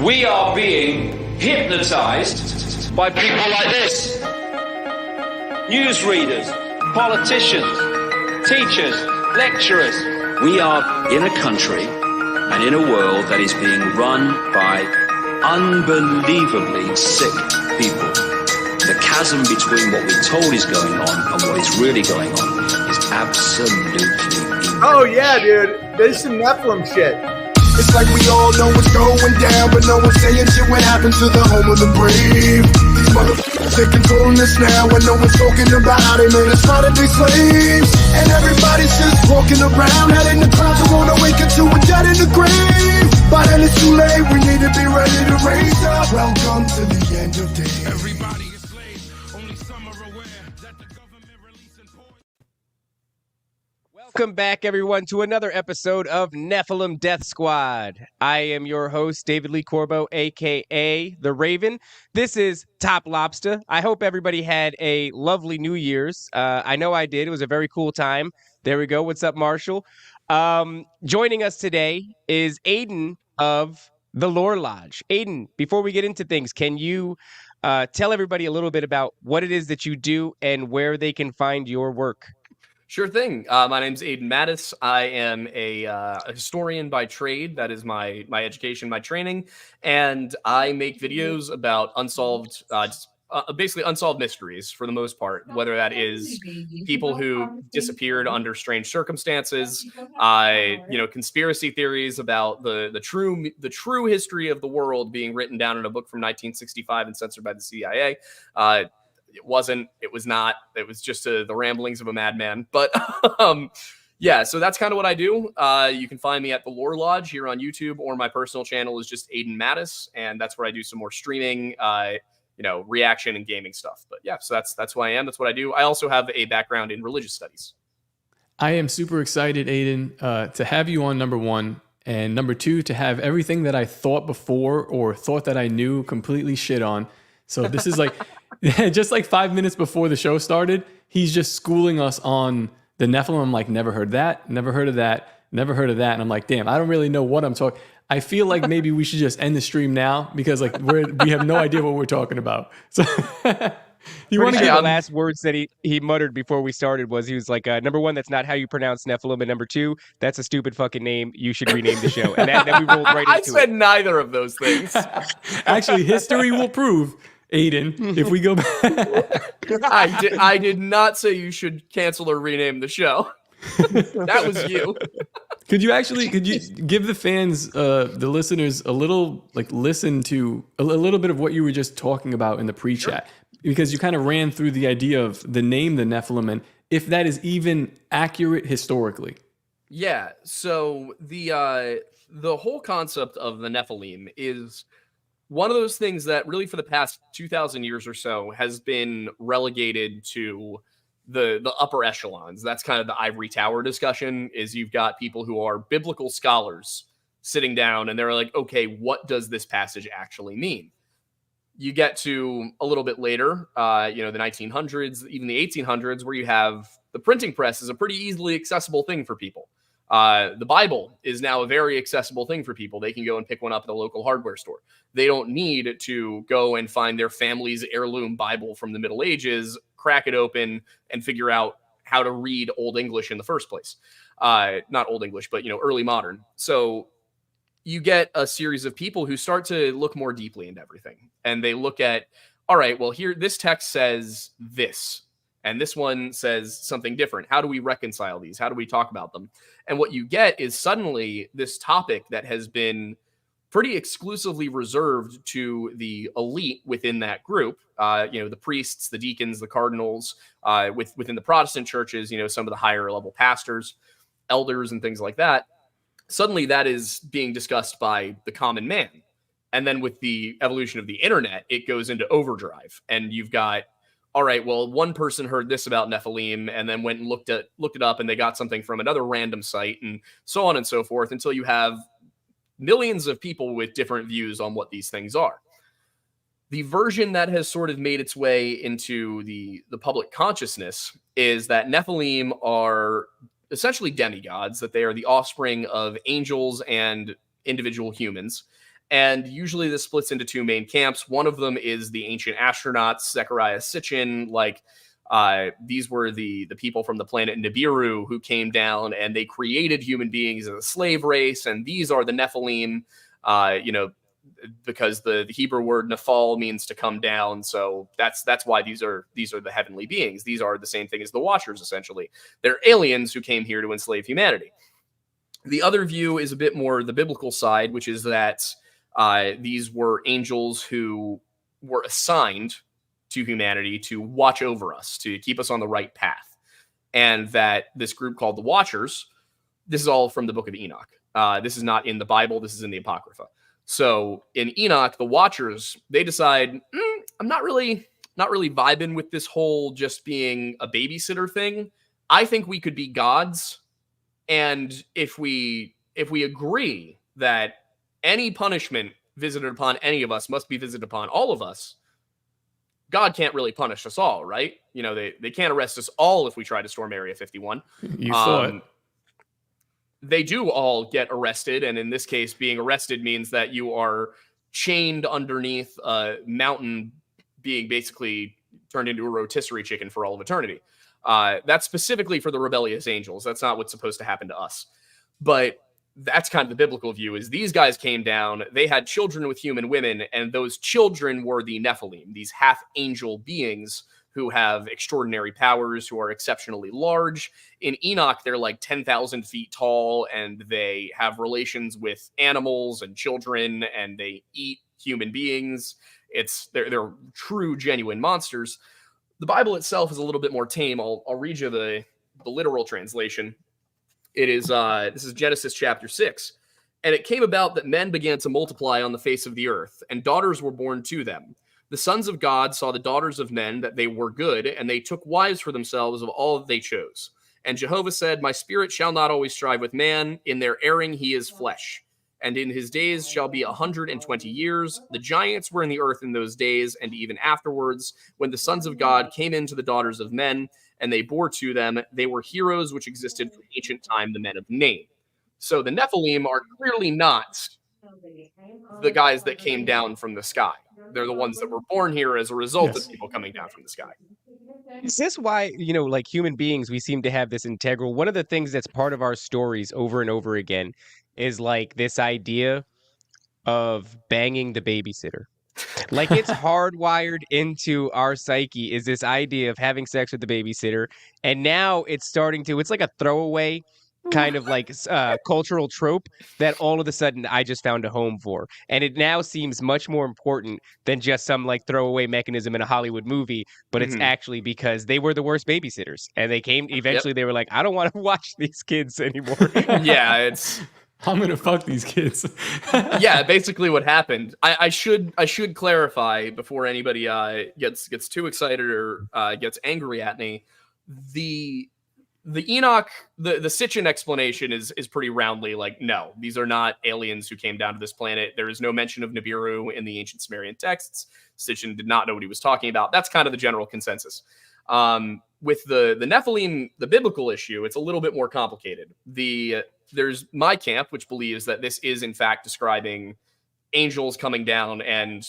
We are being hypnotized by people like this. Newsreaders, politicians, teachers, lecturers. We are in a country and in a world that is being run by unbelievably sick people. The chasm between what we're told is going on and what is really going on is absolutely enormous. Oh yeah, dude. There's some Nephilim shit. It's like we all know what's going down, but no one's saying shit what happened to the home of the brave. These motherfuckers, they're controlling us now, and no one's talking about how they made us modern day slaves. And everybody's just walking around, head in the clouds, and won't awaken to a dead in the grave. But then it's too late, we need to be ready to raise up. Welcome to the end of days. Everybody is slaves, only some are aware that the government releasing poison. Welcome back, everyone, to another episode of Nephilim Death Squad. I am your host, David Lee Corbo, a.k.a. The Raven. This is Top Lobster. I hope everybody had a lovely New Year's. I know I did. It was a very cool time. There we go. What's up, Marshall? Joining us today is Aiden of the Lore Lodge. Aiden, before we get into things, can you tell everybody a little bit about what it is that you do and where they can find your work? Sure thing. My name's Aiden Mattis. I am a historian by trade. That is my education, my training, and I make videos about basically unsolved mysteries for the most part. Whether that is people who disappeared under strange circumstances, conspiracy theories about the true history of the world being written down in a book from 1965 and censored by the CIA. It was just the ramblings of a madman. But yeah, so that's kind of what I do. You can find me at the Lore Lodge here on YouTube, or my personal channel is just Aiden Mattis, and that's where I do some more streaming, reaction and gaming stuff. But yeah, so that's who I am. That's what I do. I also have a background in religious studies. I am super excited, Aiden, to have you on, number one. And number two, to have everything that I thought before or thought that I knew completely shit on. So this is like... just like 5 minutes before the show started, he's just schooling us on the Nephilim. I'm like, never heard that, never heard of that, never heard of that. And I'm like, damn, I don't really know what I'm talking. I feel like maybe we should just end the stream now because like we have no idea what we're talking about. So you want to get the last words that he muttered before we started was, he was like, number one, that's not how you pronounce Nephilim, and number two, that's a stupid fucking name. You should rename the show. And then we rolled right into it. I said neither of those things. Actually, history will prove, Aiden, if we go back. I did not say you should cancel or rename the show. That was you. Could you give the fans, the listeners, a little, like, listen to a little bit of what you were just talking about in the pre-chat? Sure. Because you kind of ran through the idea of the name, the Nephilim, and if that is even accurate historically. Yeah, so the whole concept of the Nephilim is one of those things that really for the past 2,000 years or so has been relegated to the upper echelons. That's kind of the ivory tower discussion, is you've got people who are biblical scholars sitting down and they're like, okay, what does this passage actually mean? You get to a little bit later, the 1900s, even the 1800s, where you have the printing press is a pretty easily accessible thing for people. The Bible is now a very accessible thing for people. They can go and pick one up at a local hardware store. They don't need to go and find their family's heirloom Bible from the Middle Ages, crack it open, and figure out how to read Old English in the first place. Not Old English, but, early modern. So you get a series of people who start to look more deeply into everything. And they look at, all right, well, here, this text says this, and this one says something different. How do we reconcile these? How do we talk about them? And what you get is suddenly this topic that has been pretty exclusively reserved to the elite within that group. The priests, the deacons, the cardinals, within the Protestant churches, some of the higher level pastors, elders, and things like that. Suddenly that is being discussed by the common man. And then with the evolution of the internet, it goes into overdrive. And you've got, all right, well, one person heard this about Nephilim and then went and looked it up, and they got something from another random site, and so on and so forth, until you have millions of people with different views on what these things are. The version that has sort of made its way into the public consciousness is that Nephilim are essentially demigods, that they are the offspring of angels and individual humans, And usually this splits into two main camps. One of them is the ancient astronauts, Zechariah Sitchin. These were the people from the planet Nibiru who came down and they created human beings as a slave race. And these are the Nephilim, because the Hebrew word Nephal means to come down. So that's why these are the heavenly beings. These are the same thing as the Watchers, essentially. They're aliens who came here to enslave humanity. The other view is a bit more the biblical side, which is that these were angels who were assigned to humanity to watch over us, to keep us on the right path. And that this group called the Watchers, this is all from the book of Enoch. This is not in the Bible. This is in the Apocrypha. So in Enoch, the Watchers, they decide, I'm not really vibing with this whole just being a babysitter thing. I think we could be gods. And if we agree that any punishment visited upon any of us must be visited upon all of us, God can't really punish us all, right? They can't arrest us all if we try to storm Area 51. You thought. They do all get arrested, and in this case, being arrested means that you are chained underneath a mountain, being basically turned into a rotisserie chicken for all of eternity. That's specifically for the rebellious angels. That's not what's supposed to happen to us. But that's kind of the biblical view, is these guys came down, they had children with human women, and those children were the Nephilim, these half-angel beings who have extraordinary powers, who are exceptionally large. In Enoch, they're like 10,000 feet tall, and they have relations with animals and children, and they eat human beings. They're true, genuine monsters. The Bible itself is a little bit more tame. I'll read you the literal translation. It is this is Genesis chapter 6. And it came about that men began to multiply on the face of the earth, and daughters were born to them. The sons of God saw the daughters of men, that they were good, and they took wives for themselves of all that they chose. And Jehovah said, My spirit shall not always strive with man. In their erring he is flesh. And in his days shall be 120 years. The giants were in the earth in those days, and even afterwards, when the sons of God came into the daughters of men, and they bore to them, they were heroes which existed from ancient time, the men of name. So the Nephilim are clearly not the guys that came down from the sky. They're the ones that were born here as a result of people coming down from the sky. Is this why, like human beings, we seem to have this integral? One of the things that's part of our stories over and over again is like this idea of banging the babysitter. Like it's hardwired into our psyche is this idea of having sex with the babysitter. And now it's like a throwaway kind of like cultural trope that all of a sudden I just found a home for. And it now seems much more important than just some like throwaway mechanism in a Hollywood movie, but it's actually because they were the worst babysitters. And they came, eventually they were like, I don't want to watch these kids anymore. Yeah, I'm gonna fuck these kids. Yeah, basically what happened. I should clarify before anybody gets too excited or gets angry at me. The Enoch, the Sitchin explanation is pretty roundly like, no, these are not aliens who came down to this planet. There is no mention of Nibiru in the ancient Sumerian texts. Sitchin did not know what he was talking about. That's kind of the general consensus. With the Nephilim, the biblical issue, it's a little bit more complicated. There's my camp, which believes that this is in fact describing angels coming down and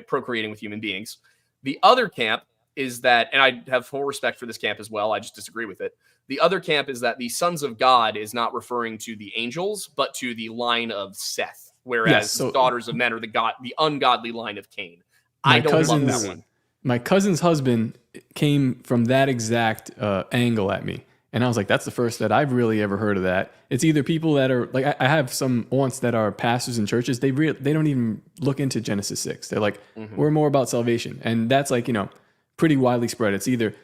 procreating with human beings. The other camp is that, and I have full respect for this camp as well, I just disagree with it. The other camp is that the sons of God is not referring to the angels, but to the line of Seth, whereas the daughters of men are the ungodly line of Cain. I don't love that one. My cousin's husband came from that exact angle at me. And I was like, that's the first that I've really ever heard of that. It's either people that are like, I have some aunts that are pastors in churches. They don't even look into Genesis 6. They're like, we're more about salvation. And that's like, pretty widely spread. It's either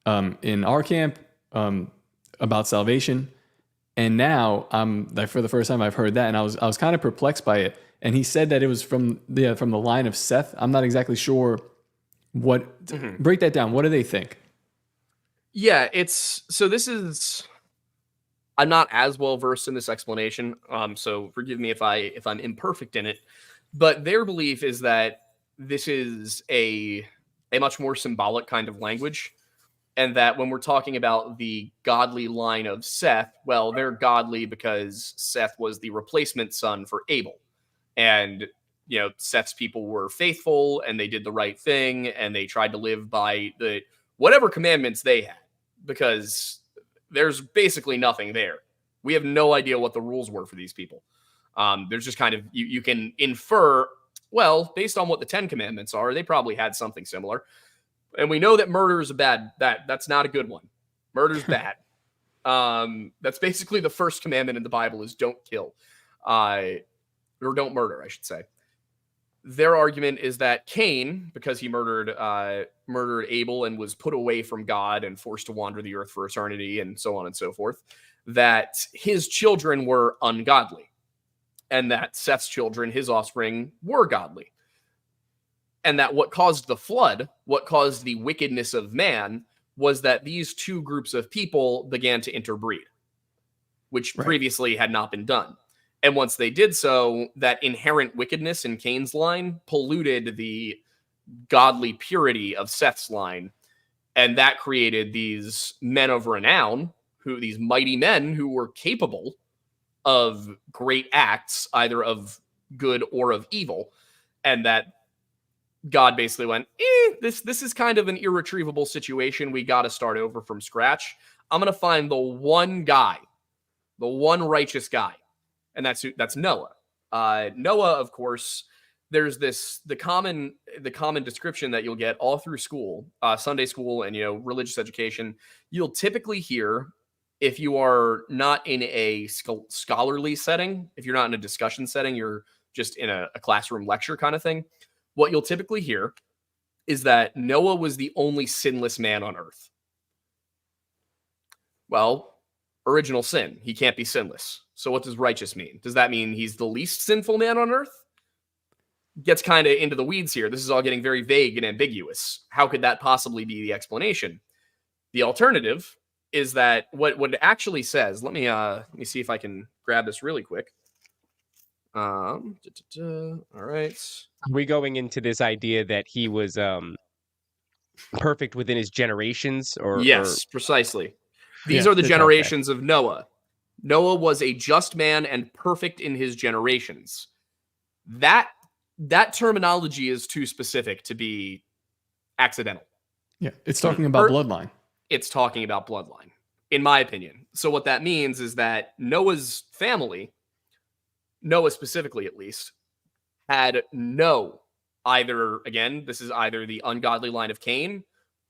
in our camp about salvation. And now like for the first time I've heard that. And I was kind of perplexed by it. And he said that it was from the line of Seth. I'm not exactly sure what, break that down. What do they think? Yeah, I'm not as well versed in this explanation, so forgive me if I'm imperfect in it, but their belief is that this is a much more symbolic kind of language, and that when we're talking about the godly line of Seth, well, they're godly because Seth was the replacement son for Abel, and Seth's people were faithful and they did the right thing and they tried to live by the whatever commandments they had, because there's basically nothing there. We have no idea what the rules were for these people. There's just kind of, you can infer, well, based on what the 10 commandments are, they probably had something similar. And we know that murder is that's not a good one. Murder's bad. That's basically the first commandment in the Bible is don't kill, or don't murder, I should say. Their argument is that Cain, because he murdered Abel and was put away from God and forced to wander the earth for eternity and so on and so forth, that his children were ungodly, and that Seth's children, his offspring, were godly. And that what caused the flood, what caused the wickedness of man, was that these two groups of people began to interbreed, which previously had not been done. And once they did so, that inherent wickedness in Cain's line polluted the godly purity of Seth's line. And that created these men of renown, these mighty men who were capable of great acts, either of good or of evil. And that God basically went, this is kind of an irretrievable situation. We got to start over from scratch. I'm going to find the one guy, the one righteous guy. And that's Noah. Noah, of course, there's the common description that you'll get all through school, Sunday school, and religious education. You'll typically hear, if you are not in a scholarly setting, if you're not in a discussion setting, you're just in a classroom lecture kind of thing. What you'll typically hear is that Noah was the only sinless man on earth. Well, original sin. He can't be sinless. So what does righteous mean? Does that mean he's the least sinful man on earth? Gets kind of into the weeds here. This is all getting very vague and ambiguous. How could that possibly be the explanation? The alternative is that what it actually says, let me see if I can grab this really quick. All right. Are we going into this idea that he was perfect within his generations? Yes, precisely. These are the generations of Noah. Noah was a just man and perfect in his generations. That terminology is too specific to be accidental. Yeah, it's talking about bloodline. It's talking about bloodline, in my opinion. So what that means is that Noah's family, Noah specifically at least, had this is either the ungodly line of Cain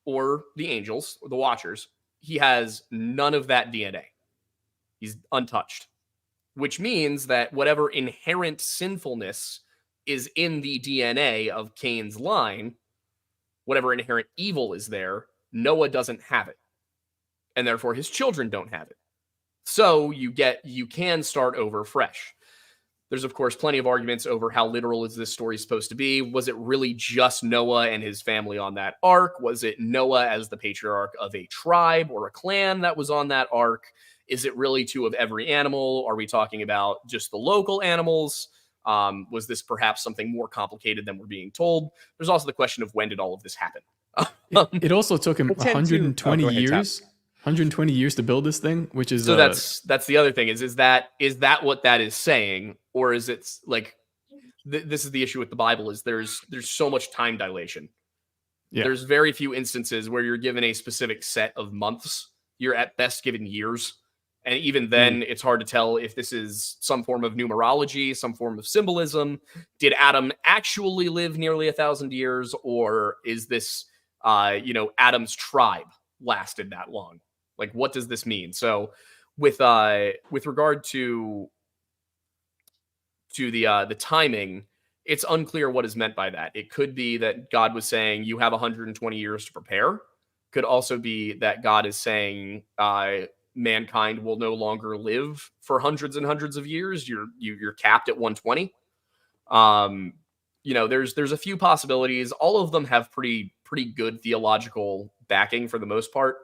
or the angels, or the Watchers. He has none of that DNA. He's untouched, which means that whatever inherent sinfulness is in the DNA of Cain's line, whatever inherent evil is there, Noah doesn't have it. And therefore his children don't have it. So you can start over fresh. There's, of course, plenty of arguments over how literal is this story supposed to be. Was it really just Noah and his family on that ark? Was it Noah as the patriarch of a tribe or a clan that was on that ark? Is it really two of every animal? Are we talking about just the local animals? Was this perhaps something more complicated than we're being told? There's also the question of when did all of this happen? It also took him 120 years. 120 years to build this thing, which is so that's the other thing is that what that is saying, or is it like this is the issue with the Bible is there's so much time dilation. Yeah. There's very few instances where you're given a specific set of months. You're at best given years, and even then it's hard to tell if this is some form of numerology, some form of symbolism. Did Adam actually live nearly 1,000 years, or is this Adam's tribe lasted that long? Like, what does this mean? So with regard to the timing, it's unclear what is meant by that. It could be that God was saying you have 120 years to prepare. Could also be that God is saying mankind will no longer live for hundreds and hundreds of years. You're capped at 120. There's a few possibilities. All of them have pretty good theological backing for the most part.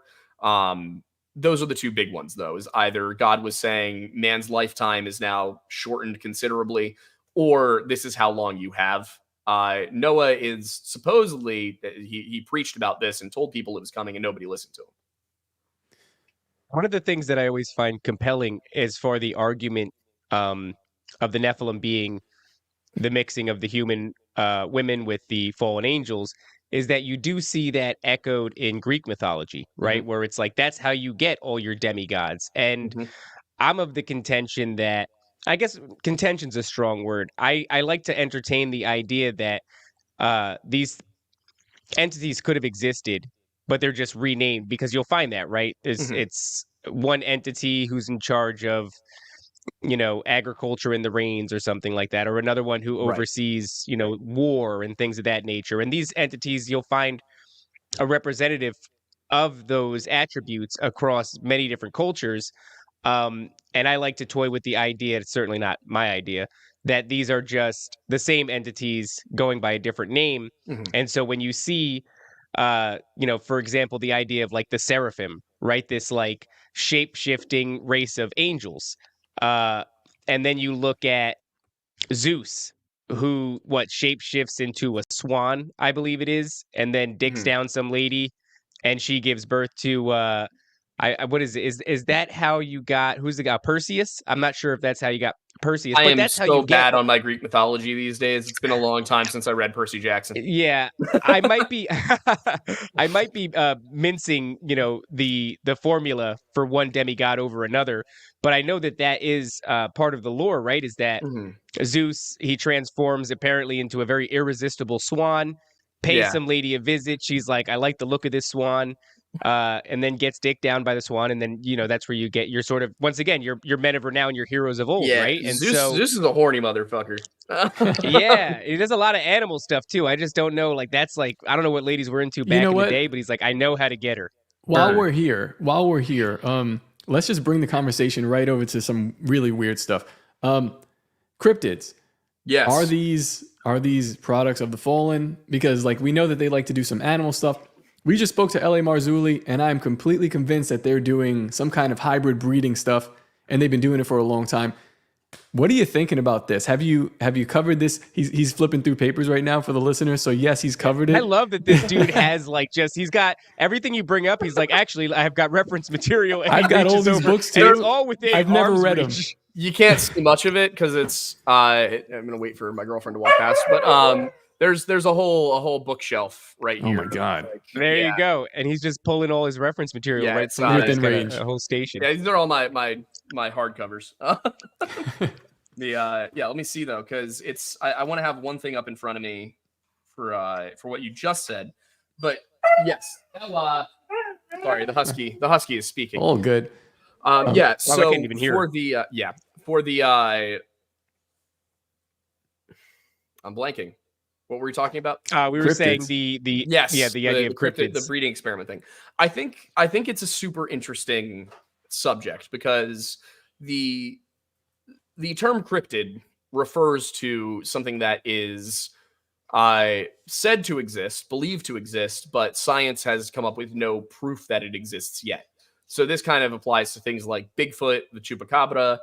Those are the two big ones, though, is either God was saying man's lifetime is now shortened considerably, or this is how long you have. Noah is supposedly, he preached about this and told people it was coming and nobody listened to him. One of the things that I always find compelling is for the argument of the Nephilim being the mixing of the human women with the fallen angels, is that you do see that echoed in Greek mythology, right? Where it's like that's how you get all your demigods. And I'm of the contention that, I guess contention's a strong word. I like to entertain the idea that these entities could have existed, but they're just renamed, because you'll find that, right? It's one entity who's in charge of, agriculture in the rains or something like that, or another one who Right. oversees, war and things of that nature. And these entities, you'll find a representative of those attributes across many different cultures. And I like to toy with the idea, it's certainly not my idea, that these are just the same entities going by a different name. And so when you see, for example, the idea of like the seraphim, right? This like shape-shifting race of angels. And then you look at Zeus, who shapeshifts into a swan, I believe it is, and then dicks down some lady, and she gives birth to what is it? Is that how you got, who's the guy, Perseus? I'm not sure if that's how you got Perseus, I but am that's how so you get. bad on my Greek mythology these days. It's been a long time since I read Percy Jackson. Yeah, I might be mincing, the formula for one demigod over another, but I know that is part of the lore, right? Is that Zeus, he transforms apparently into a very irresistible swan, pays some lady a visit. She's like, I like the look of this swan. And then gets dicked down by the swan, and then that's where you get your sort of, once again, your men of renown, your heroes of old, right? And Zeus is a horny motherfucker. Yeah, he does a lot of animal stuff too. I just don't know, like that's like, I don't know what ladies were into back in the day, but he's like, I know how to get her. While we're here, let's just bring the conversation right over to some really weird stuff. Cryptids. Yes. Are these products of the fallen? Because like we know that they like to do some animal stuff. We just spoke to L.A. Marzulli, and I'm completely convinced that they're doing some kind of hybrid breeding stuff, and they've been doing it for a long time. What are you thinking about this? Have you covered this? He's flipping through papers right now for the listeners, so yes, he's covered it. I love that this dude has he's got everything you bring up. He's like, actually, I've got reference material. And I've got all these books too. It's all within I've never read them. You can't see much of it because it's. I'm gonna wait for my girlfriend to walk past, but there's a whole bookshelf right here. Oh my god! There you go, and he's just pulling all his reference material right from within range. A whole station. Yeah, these are all my hardcovers. Let me see though, because it's I want to have one thing up in front of me for what you just said, but yes. Sorry, the husky is speaking. All good. So I can't even hear for the I'm blanking. What were we talking about? We were Cryptids. saying the idea of cryptids, the breeding experiment thing. I think it's a super interesting subject because the term cryptid refers to something that is said to exist, believed to exist, but science has come up with no proof that it exists yet. So this kind of applies to things like Bigfoot, the Chupacabra.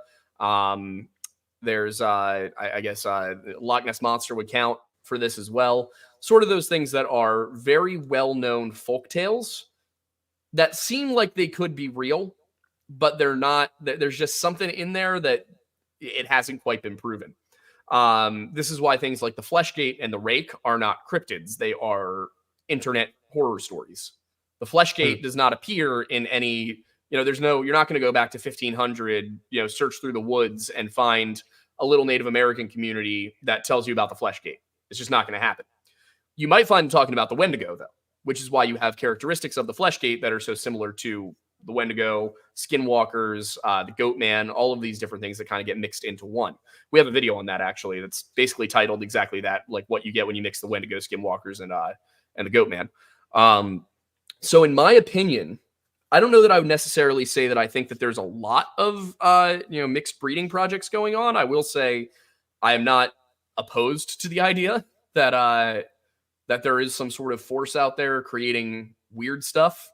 There's I guess Loch Ness Monster would count for this as well. Sort of those things that are very well-known folk tales that seem like they could be real, but they're not. There's just something in there that it hasn't quite been proven. This is why things like the Fleshgate and the Rake are not cryptids. They are internet horror stories. The Fleshgate does not appear in any, you're not going to go back to 1500, search through the woods and find a little Native American community that tells you about the Fleshgate. It's just not going to happen. You might find them talking about the Wendigo, though, which is why you have characteristics of the Fleshgate that are so similar to the Wendigo, Skinwalkers, the Goat Man, all of these different things that kind of get mixed into one. We have a video on that, actually, that's basically titled exactly that, like what you get when you mix the Wendigo, Skinwalkers, and the Goat Man. So in my opinion, I don't know that I would necessarily say that I think that there's a lot of mixed breeding projects going on. I will say I am not opposed to the idea that there is some sort of force out there creating weird stuff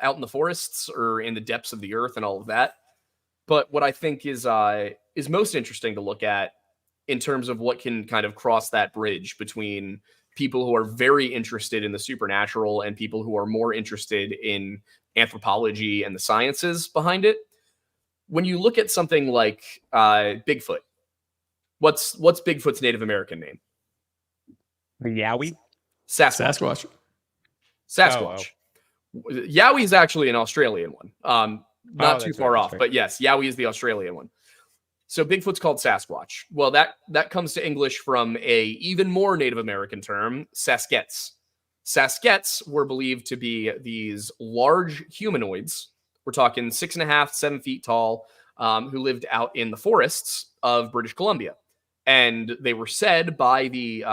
out in the forests or in the depths of the earth and all of that. But what I think is most interesting to look at in terms of what can kind of cross that bridge between people who are very interested in the supernatural and people who are more interested in anthropology and the sciences behind it. When you look at something like Bigfoot, What's Bigfoot's Native American name? The Yowie? Sasquatch. Sasquatch. Yowie is actually an Australian one. Not too that's far right, off, that's right. but yes, Yowie is the Australian one. So Bigfoot's called Sasquatch. Well, that comes to English from a even more Native American term, Saskets. Saskets were believed to be these large humanoids. We're talking 6.5, 7 feet tall, who lived out in the forests of British Columbia. And they were said by the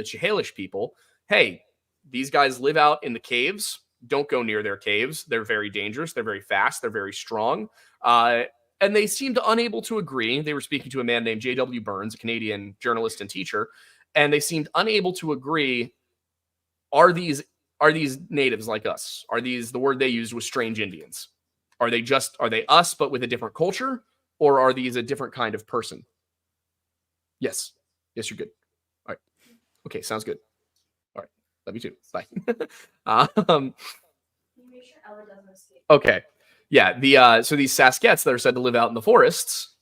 Chehalis people, hey, these guys live out in the caves. Don't go near their caves. They're very dangerous. They're very fast. They're very strong. And they seemed unable to agree. They were speaking to a man named J.W. Burns, a Canadian journalist and teacher, and they seemed unable to agree. Are these natives like us? Are these, the word they used was strange Indians? Are they us but with a different culture, or are these a different kind of person? Yes, you're good. All right, okay, sounds good. All right, love you too. Bye. Okay. Yeah, so these Saskets that are said to live out in the forests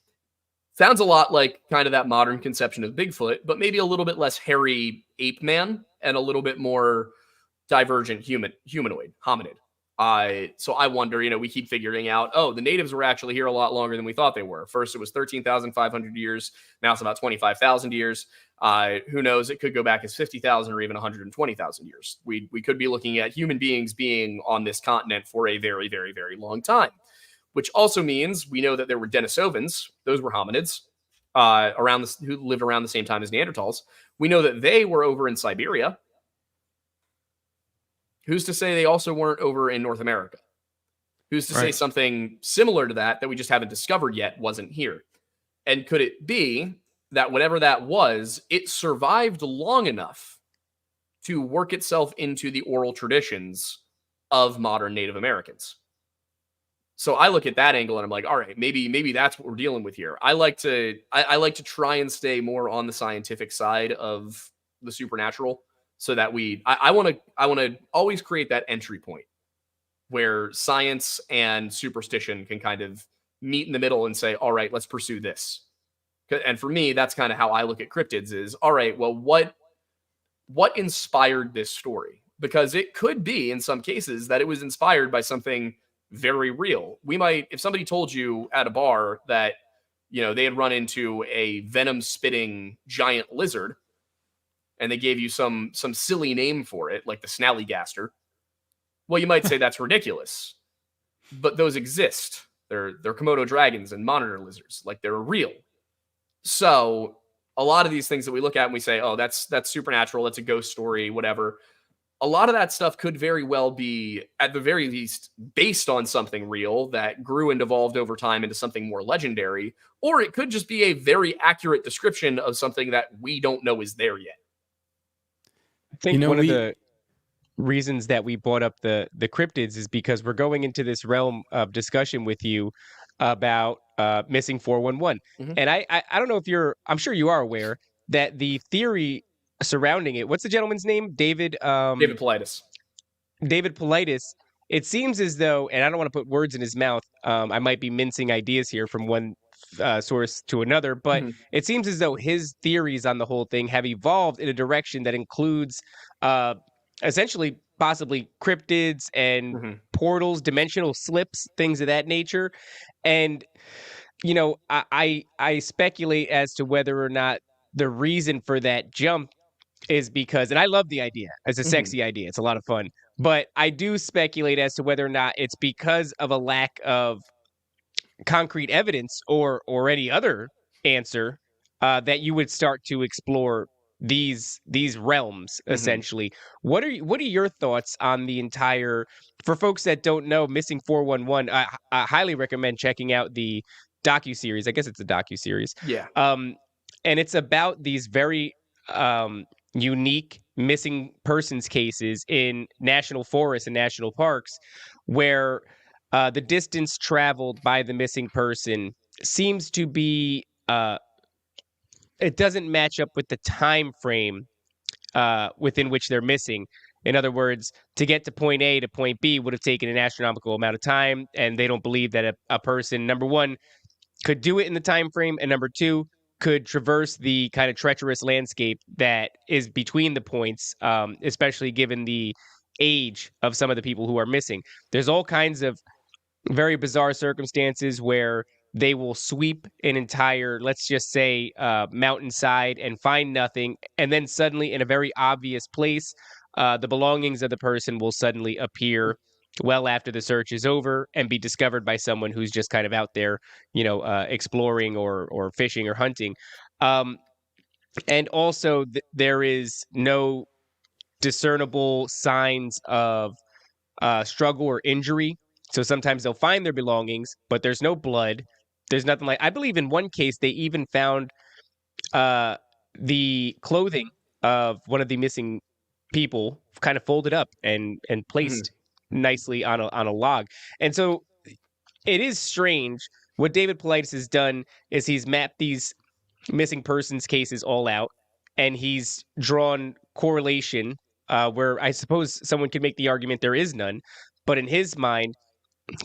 sounds a lot like kind of that modern conception of Bigfoot, but maybe a little bit less hairy ape man and a little bit more divergent humanoid, hominid. So I wonder, we keep figuring out, the natives were actually here a lot longer than we thought they were. First, it was 13,500 years. Now it's about 25,000 years. Who knows? It could go back as 50,000 or even 120,000 years. We could be looking at human beings being on this continent for a very, very, very long time, which also means we know that there were Denisovans. Those were hominids who lived around the same time as Neanderthals. We know that they were over in Siberia. Who's to say they also weren't over in North America? Who's to say something similar to that we just haven't discovered yet wasn't here? And could it be that whatever that was, it survived long enough to work itself into the oral traditions of modern Native Americans? So I look at that angle and I'm like, all right, maybe that's what we're dealing with here. I like to try and stay more on the scientific side of the supernatural, so that I want to always create that entry point where science and superstition can kind of meet in the middle and say, all right, let's pursue this. And for me, that's kind of how I look at cryptids is, all right, well, what inspired this story? Because it could be in some cases that it was inspired by something very real. If somebody told you at a bar that, they had run into a venom spitting giant lizard, and they gave you some silly name for it, like the snallygaster, well, you might say that's ridiculous. But those exist. They're Komodo dragons and monitor lizards. Like, they're real. So a lot of these things that we look at and we say, oh, that's supernatural, that's a ghost story, whatever. A lot of that stuff could very well be, at the very least, based on something real that grew and evolved over time into something more legendary, or it could just be a very accurate description of something that we don't know is there yet. I think one of the reasons that we brought up the cryptids is because we're going into this realm of discussion with you about missing 411. Mm-hmm. And I don't know if I'm sure you are aware that the theory surrounding it, what's the gentleman's name? David Paulides. David Paulides. It seems as though, and I don't want to put words in his mouth, I might be mincing ideas here from one source to another, but it seems as though his theories on the whole thing have evolved in a direction that includes essentially possibly cryptids and portals, dimensional slips, things of that nature. And I speculate as to whether or not the reason for that jump is because, and I love the idea. It's a sexy idea. It's a lot of fun. But I do speculate as to whether or not it's because of a lack of concrete evidence or any other answer that you would start to explore these realms essentially. What are your thoughts on the entire, for folks that don't know, Missing 411? I highly recommend checking out the docuseries. I guess it's a docuseries. Yeah. And it's about these very unique missing persons cases in national forests and national parks where the distance traveled by the missing person seems to be it doesn't match up with the time frame within which they're missing. In other words, to get to point A to point B would have taken an astronomical amount of time, and they don't believe that a person, number one, could do it in the time frame, and number two, could traverse the kind of treacherous landscape that is between the points, especially given the age of some of the people who are missing. There's all kinds of very bizarre circumstances where they will sweep an entire, let's just say, mountainside and find nothing. And then suddenly, in a very obvious place, the belongings of the person will suddenly appear well after the search is over and be discovered by someone who's just kind of out there, exploring or fishing or hunting. And also, there is no discernible signs of struggle or injury. So sometimes they'll find their belongings, but there's no blood. There's nothing like. I believe in one case they even found the clothing of one of the missing people kind of folded up and placed nicely on a log. And so it is strange. What David Politis has done is he's mapped these missing persons cases all out, and he's drawn correlation where I suppose someone could make the argument there is none, but in his mind,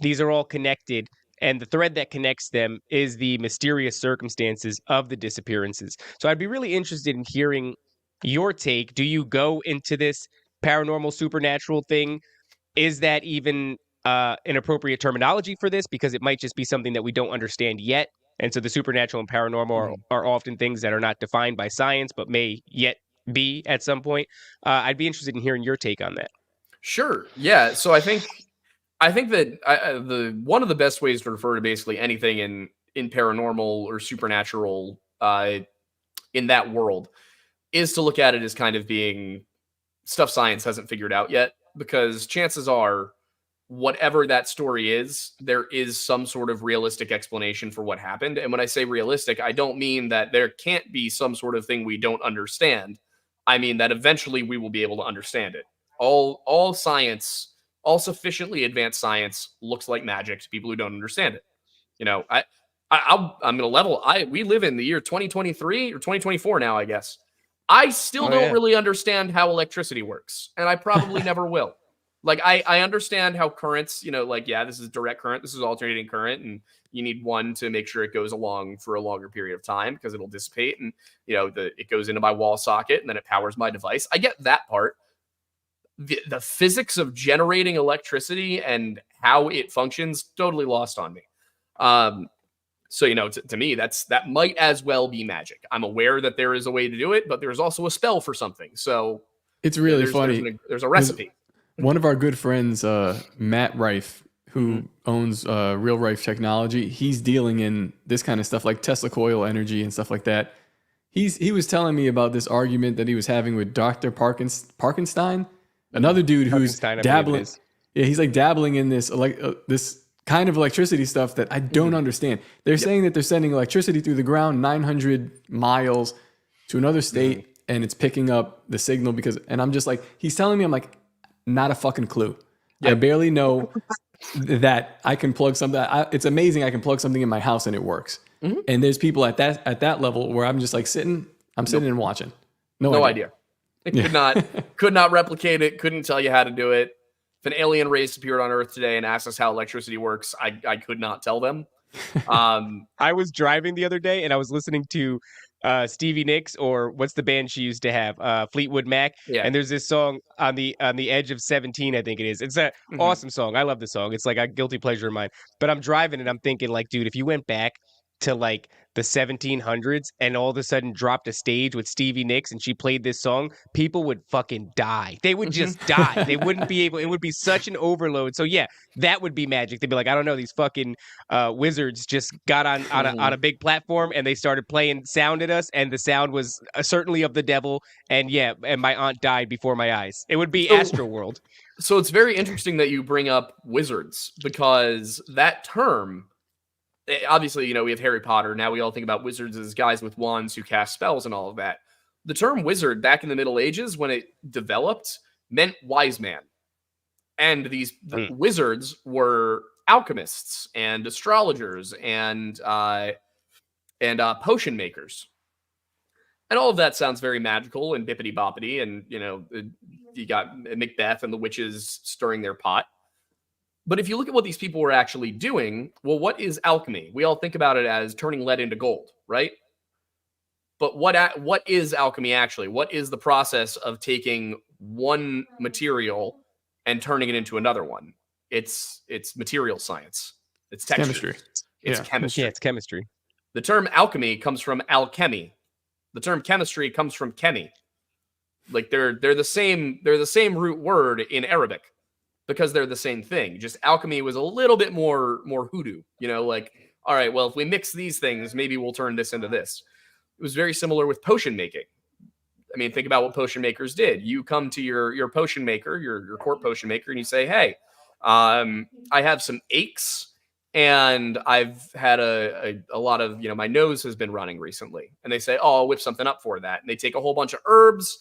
these are all connected, and the thread that connects them is the mysterious circumstances of the disappearances. So I'd be really interested in hearing your take. Do you go into this paranormal supernatural thing? Is that even an appropriate terminology for this? Because it might just be something that we don't understand yet. And so the supernatural and paranormal are often things that are not defined by science, but may yet be at some point. I'd be interested in hearing your take on that. Sure. Yeah. So I think that the one of the best ways to refer to basically anything in paranormal or supernatural in that world is to look at it as kind of being stuff science hasn't figured out yet, because chances are whatever that story is, there is some sort of realistic explanation for what happened. And when I say realistic, I don't mean that there can't be some sort of thing we don't understand. I mean that eventually we will be able to understand it. All science, all sufficiently advanced science looks like magic to people who don't understand it. I'm going to level. We live in the year 2023 or 2024 now, I guess. I still don't really understand how electricity works, and I probably never will. Like, I understand how currents, this is direct current, this is alternating current, and you need one to make sure it goes along for a longer period of time because it'll dissipate, and it goes into my wall socket and then it powers my device. I get that part. The physics of generating electricity and how it functions totally lost on me. So, to me, that might as well be magic. I'm aware that there is a way to do it, but there's also a spell for something. So it's really funny. There's a recipe. One of our good friends, Matt Rife, who owns Real Rife Technology, he's dealing in this kind of stuff like Tesla coil energy and stuff like that. He was telling me about this argument that he was having with Dr. Parkenstein, another dude who's dabbling. Yeah, he's like dabbling in this this kind of electricity stuff that I don't understand. They're saying that they're sending electricity through the ground 900 miles to another state, and it's picking up the signal and I'm just like, he's telling me, I'm like, not a fucking clue. I barely know that I can plug something. It's amazing I can plug something in my house and it works. And there's people at that level where I'm just like sitting and watching. No idea. Could not replicate it. Couldn't tell you how to do it. If an alien race appeared on Earth today and asked us how electricity works, I could not tell them. I was driving the other day and I was listening to Stevie Nicks, or what's the band she used to have, Fleetwood Mac. And there's this song on the edge of 17, I think it is. It's an awesome song. I love the song. It's like a guilty pleasure of mine. But I'm driving and I'm thinking, like, dude, if you went back to like the 1700s and all of a sudden dropped a stage with Stevie Nicks and she played this song, people would fucking die. They would just die. They wouldn't be able. It would be such an overload. So yeah, that would be magic. They'd be like, I don't know, these fucking wizards just got on a big platform and they started playing sound at us, and the sound was certainly of the devil. And my aunt died before my eyes. It would be Astroworld. So it's very interesting that you bring up wizards, because that term, obviously, we have Harry Potter. Now we all think about wizards as guys with wands who cast spells and all of that. The term wizard back in the Middle Ages, when it developed, meant wise man. And these wizards were alchemists and astrologers and potion makers. And all of that sounds very magical and bippity boppity. And, you got Macbeth and the witches stirring their pot. But if you look at what these people were actually doing, well, what is alchemy? We all think about it as turning lead into gold, right? But what is alchemy actually? What is the process of taking one material and turning it into another one? It's material science. It's texture. chemistry. It's Yeah. chemistry. Yeah, it's chemistry. The term alchemy comes from alchemy. The term chemistry comes from chemi. Like they're the same root word in Arabic because they're the same thing. Just alchemy was a little bit more hoodoo, like, all right, well, if we mix these things, maybe we'll turn this into this. It was very similar with potion making. I mean, think about what potion makers did. You come to your potion maker, your court potion maker, and you say, hey, I have some aches and I've had a lot of, my nose has been running recently. And they say, oh, I'll whip something up for that. And they take a whole bunch of herbs,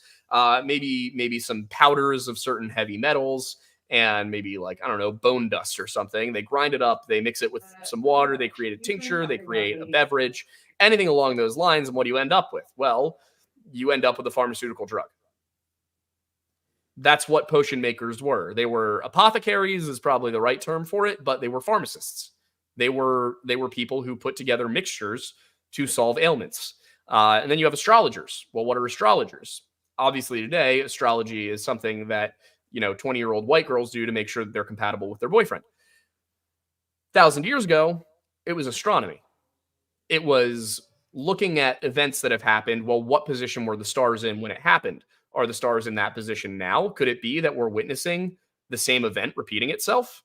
maybe some powders of certain heavy metals, and maybe like, I don't know, bone dust or something. They grind it up, they mix it with some water, they create a tincture, they create a beverage, anything along those lines. And what do you end up with? Well, you end up with a pharmaceutical drug. That's what potion makers were. They were apothecaries is probably the right term for it, but they were pharmacists. They were people who put together mixtures to solve ailments. And then you have astrologers. Well, what are astrologers? Obviously today, astrology is something that, 20-year-old white girls do to make sure that they're compatible with their boyfriend. 1,000 years ago, it was astronomy. It was looking at events that have happened. Well, what position were the stars in when it happened? Are the stars in that position now? Could it be that we're witnessing the same event repeating itself?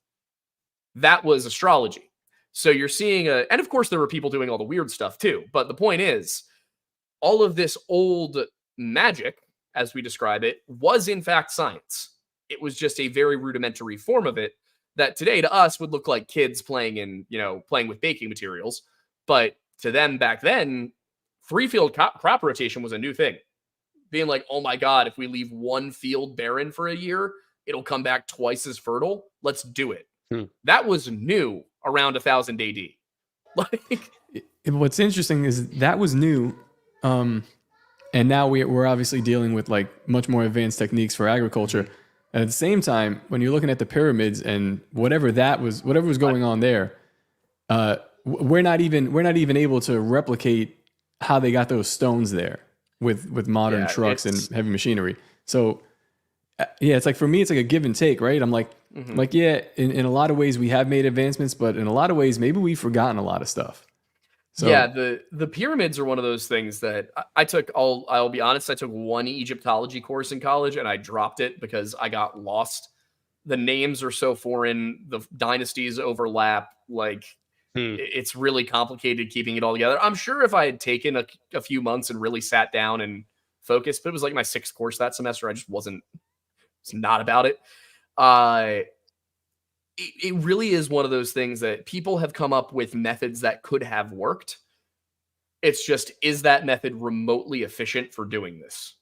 That was astrology. So you're seeing and of course there were people doing all the weird stuff too. But the point is, all of this old magic, as we describe it, was in fact science. It was just a very rudimentary form of it that today to us would look like kids playing with baking materials. But to them back then, three-field crop rotation was a new thing. Being like, oh my God, if we leave one field barren for a year, it'll come back twice as fertile. Let's do it. That was new around 1000 AD. Like, what's interesting is that was new. And now we're obviously dealing with like much more advanced techniques for agriculture. And at the same time, when you're looking at the pyramids and whatever was going on there, we're not even able to replicate how they got those stones there with modern trucks and heavy machinery. So yeah, it's like, for me, it's like a give and take, right? I'm like, in a lot of ways we have made advancements, but in a lot of ways, maybe we've forgotten a lot of stuff. So, yeah, the pyramids are one of those things that I took. I'll be honest, I took one Egyptology course in college and I dropped it because I got lost. The names are so foreign, the dynasties overlap. Like, it's really complicated keeping it all together. I'm sure if I had taken a few months and really sat down and focused, but it was like my 6th course that semester. I just wasn't not about it. It really is one of those things that people have come up with methods that could have worked. It's just, is that method remotely efficient for doing this?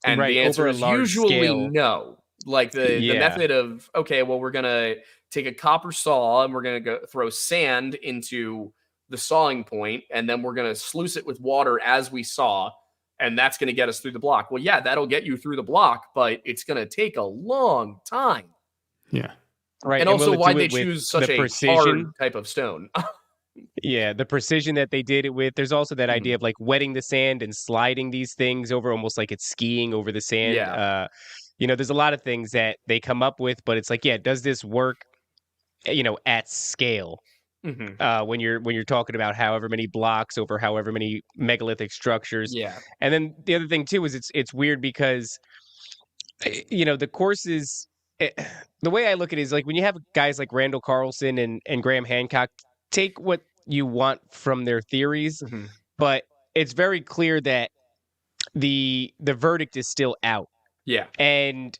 And the answer is usually no. Like the method of, okay, well, we're going to take a copper saw and we're going to throw sand into the sawing point, and then we're going to sluice it with water as we saw, and that's going to get us through the block. Well, yeah, that'll get you through the block, but it's going to take a long time. Yeah. Right. And also, why they choose such a hard type of stone. Yeah, the precision that they did it with. There's also that idea of like wetting the sand and sliding these things over, almost like it's skiing over the sand. Yeah. There's a lot of things that they come up with, but it's like, yeah, does this work, at scale? When you're talking about however many blocks over however many megalithic structures. Yeah. And then the other thing too is it's weird because, the courses. The way I look at it is like when you have guys like Randall Carlson and Graham Hancock, take what you want from their theories, but it's very clear that the verdict is still out. Yeah. And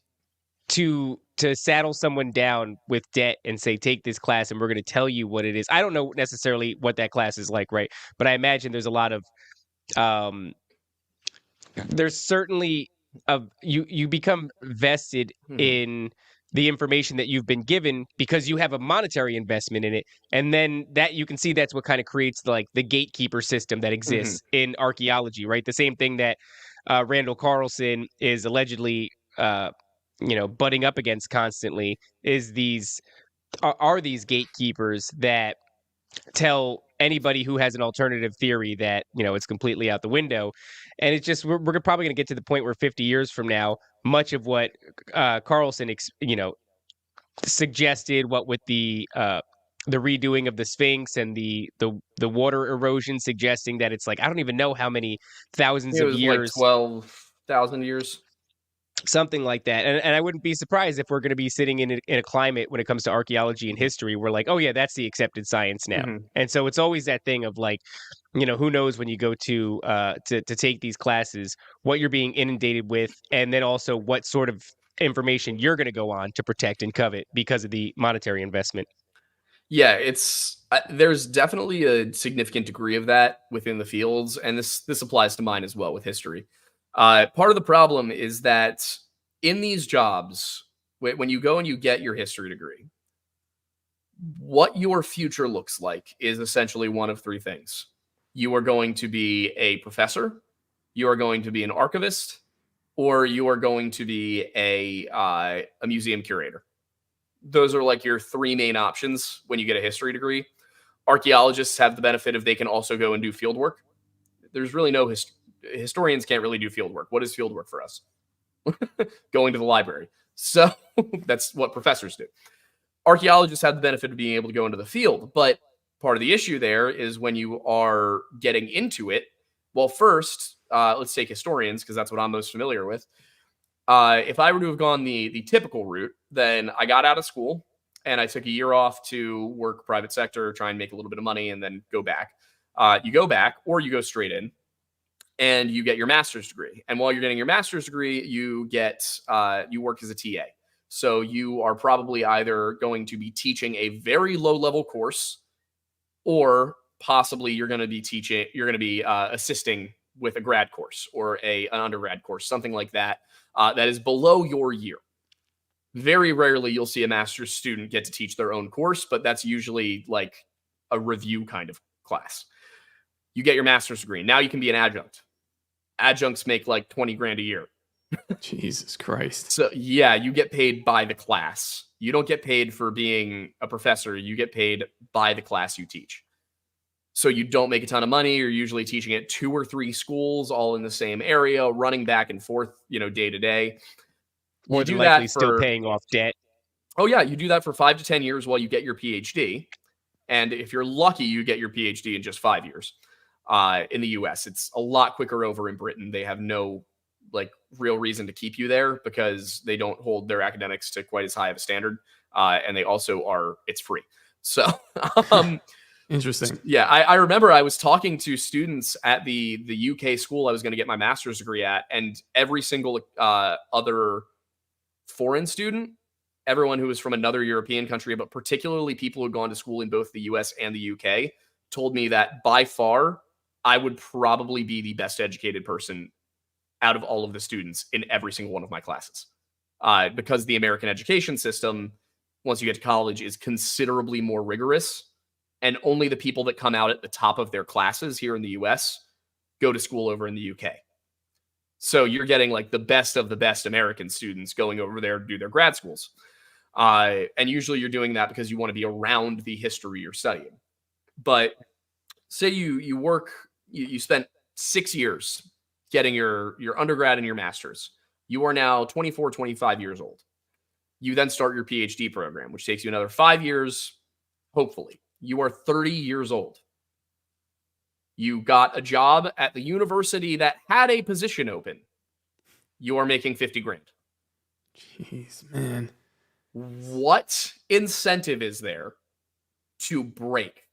to saddle someone down with debt and say, take this class and we're going to tell you what it is. I don't know necessarily what that class is like, right? But I imagine there's a lot of there's certainly you become vested in the information that you've been given because you have a monetary investment in it. And then that you can see that's what kind of creates like the gatekeeper system that exists in archaeology, right? The same thing that Randall Carlson is allegedly, butting up against constantly is these gatekeepers that tell anybody who has an alternative theory that, it's completely out the window. And it's just, we're probably going to get to the point where 50 years from now, much of what Carlson, suggested, what with the redoing of the Sphinx and the water erosion, suggesting that it's like, I don't even know how many thousands It of was like years, 12,000 years. something like that. And I wouldn't be surprised if we're going to be sitting in a climate when it comes to archaeology and history, we're like, oh yeah, that's the accepted science now. Mhm. And so it's always that thing of like, who knows when you go to take these classes, what you're being inundated with, and then also what sort of information you're going to go on to protect and covet because of the monetary investment. Yeah, there's definitely a significant degree of that within the fields, and this applies to mine as well with history. Part of the problem is that in these jobs, when you go and you get your history degree, what your future looks like is essentially one of three things. You are going to be a professor, you are going to be an archivist, or you are going to be a museum curator. Those are like your three main options when you get a history degree. Archaeologists have the benefit of they can also go and do field work. There's really no historians can't really do field work. What is field work for us? Going to the library. So that's what professors do. Archaeologists have the benefit of being able to go into the field, but part of the issue there is when you are getting into it. Well, first, let's take historians because that's what I'm most familiar with. If I were to have gone the typical route, then I got out of school and I took a year off to work private sector, try and make a little bit of money, and then go back. You go back, or you go straight in, and you get your master's degree. And while you're getting your master's degree, you work as a TA. So you are probably either going to be teaching a very low level course, or possibly you're going to be assisting with a grad course or an undergrad course, something like that. That is below your year. Very rarely you'll see a master's student get to teach their own course, but that's usually like a review kind of class. You get your master's degree. Now you can be an adjunct. Adjuncts make like 20 grand a year. Jesus Christ. So yeah, you get paid by the class. You don't get paid for being a professor. You get paid by the class you teach. So you don't make a ton of money. You're usually teaching at 2 or 3 schools all in the same area, running back and forth, day to day. More than likely still paying off debt. Oh yeah, you do that for 5 to 10 years while you get your PhD. And if you're lucky, you get your PhD in just 5 years. In the US, it's a lot quicker over in Britain. They have no real reason to keep you there because they don't hold their academics to quite as high of a standard. And they also it's free. So, interesting. Yeah, I remember I was talking to students at the UK school I was going to get my master's degree at, and every single other foreign student, everyone who was from another European country, but particularly people who had gone to school in both the US and the UK, told me that by far I would probably be the best educated person out of all of the students in every single one of my classes. Because the American education system, once you get to college, is considerably more rigorous. And only the people that come out at the top of their classes here in the US go to school over in the UK. So you're getting like the best of the best American students going over there to do their grad schools. And usually you're doing that because you want to be around the history you're studying. But say you spent 6 years getting your undergrad and your master's. You are now 24, 25 years old. You then start your PhD program, which takes you another 5 years, hopefully. You are 30 years old. You got a job at the university that had a position open. You are making 50 grand. Jeez, man. What incentive is there to break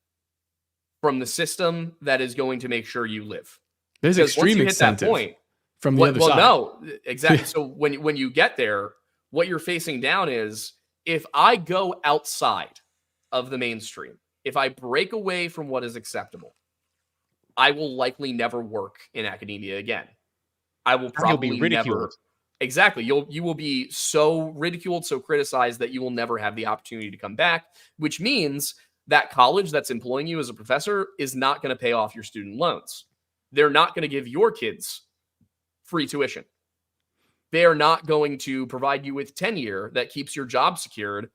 from the system that is going to make sure you live? There's Because extreme incentive from the other side. No, exactly. So when you get there, what you're facing down is, if I go outside of the mainstream, if I break away from what is acceptable, I will likely never work in academia again. I will probably be ridiculed. never. Exactly. You will be so ridiculed, so criticized that you will never have the opportunity to come back, which means that college that's employing you as a professor is not going to pay off your student loans. They're not going to give your kids free tuition. They are not going to provide you with tenure that keeps your job secured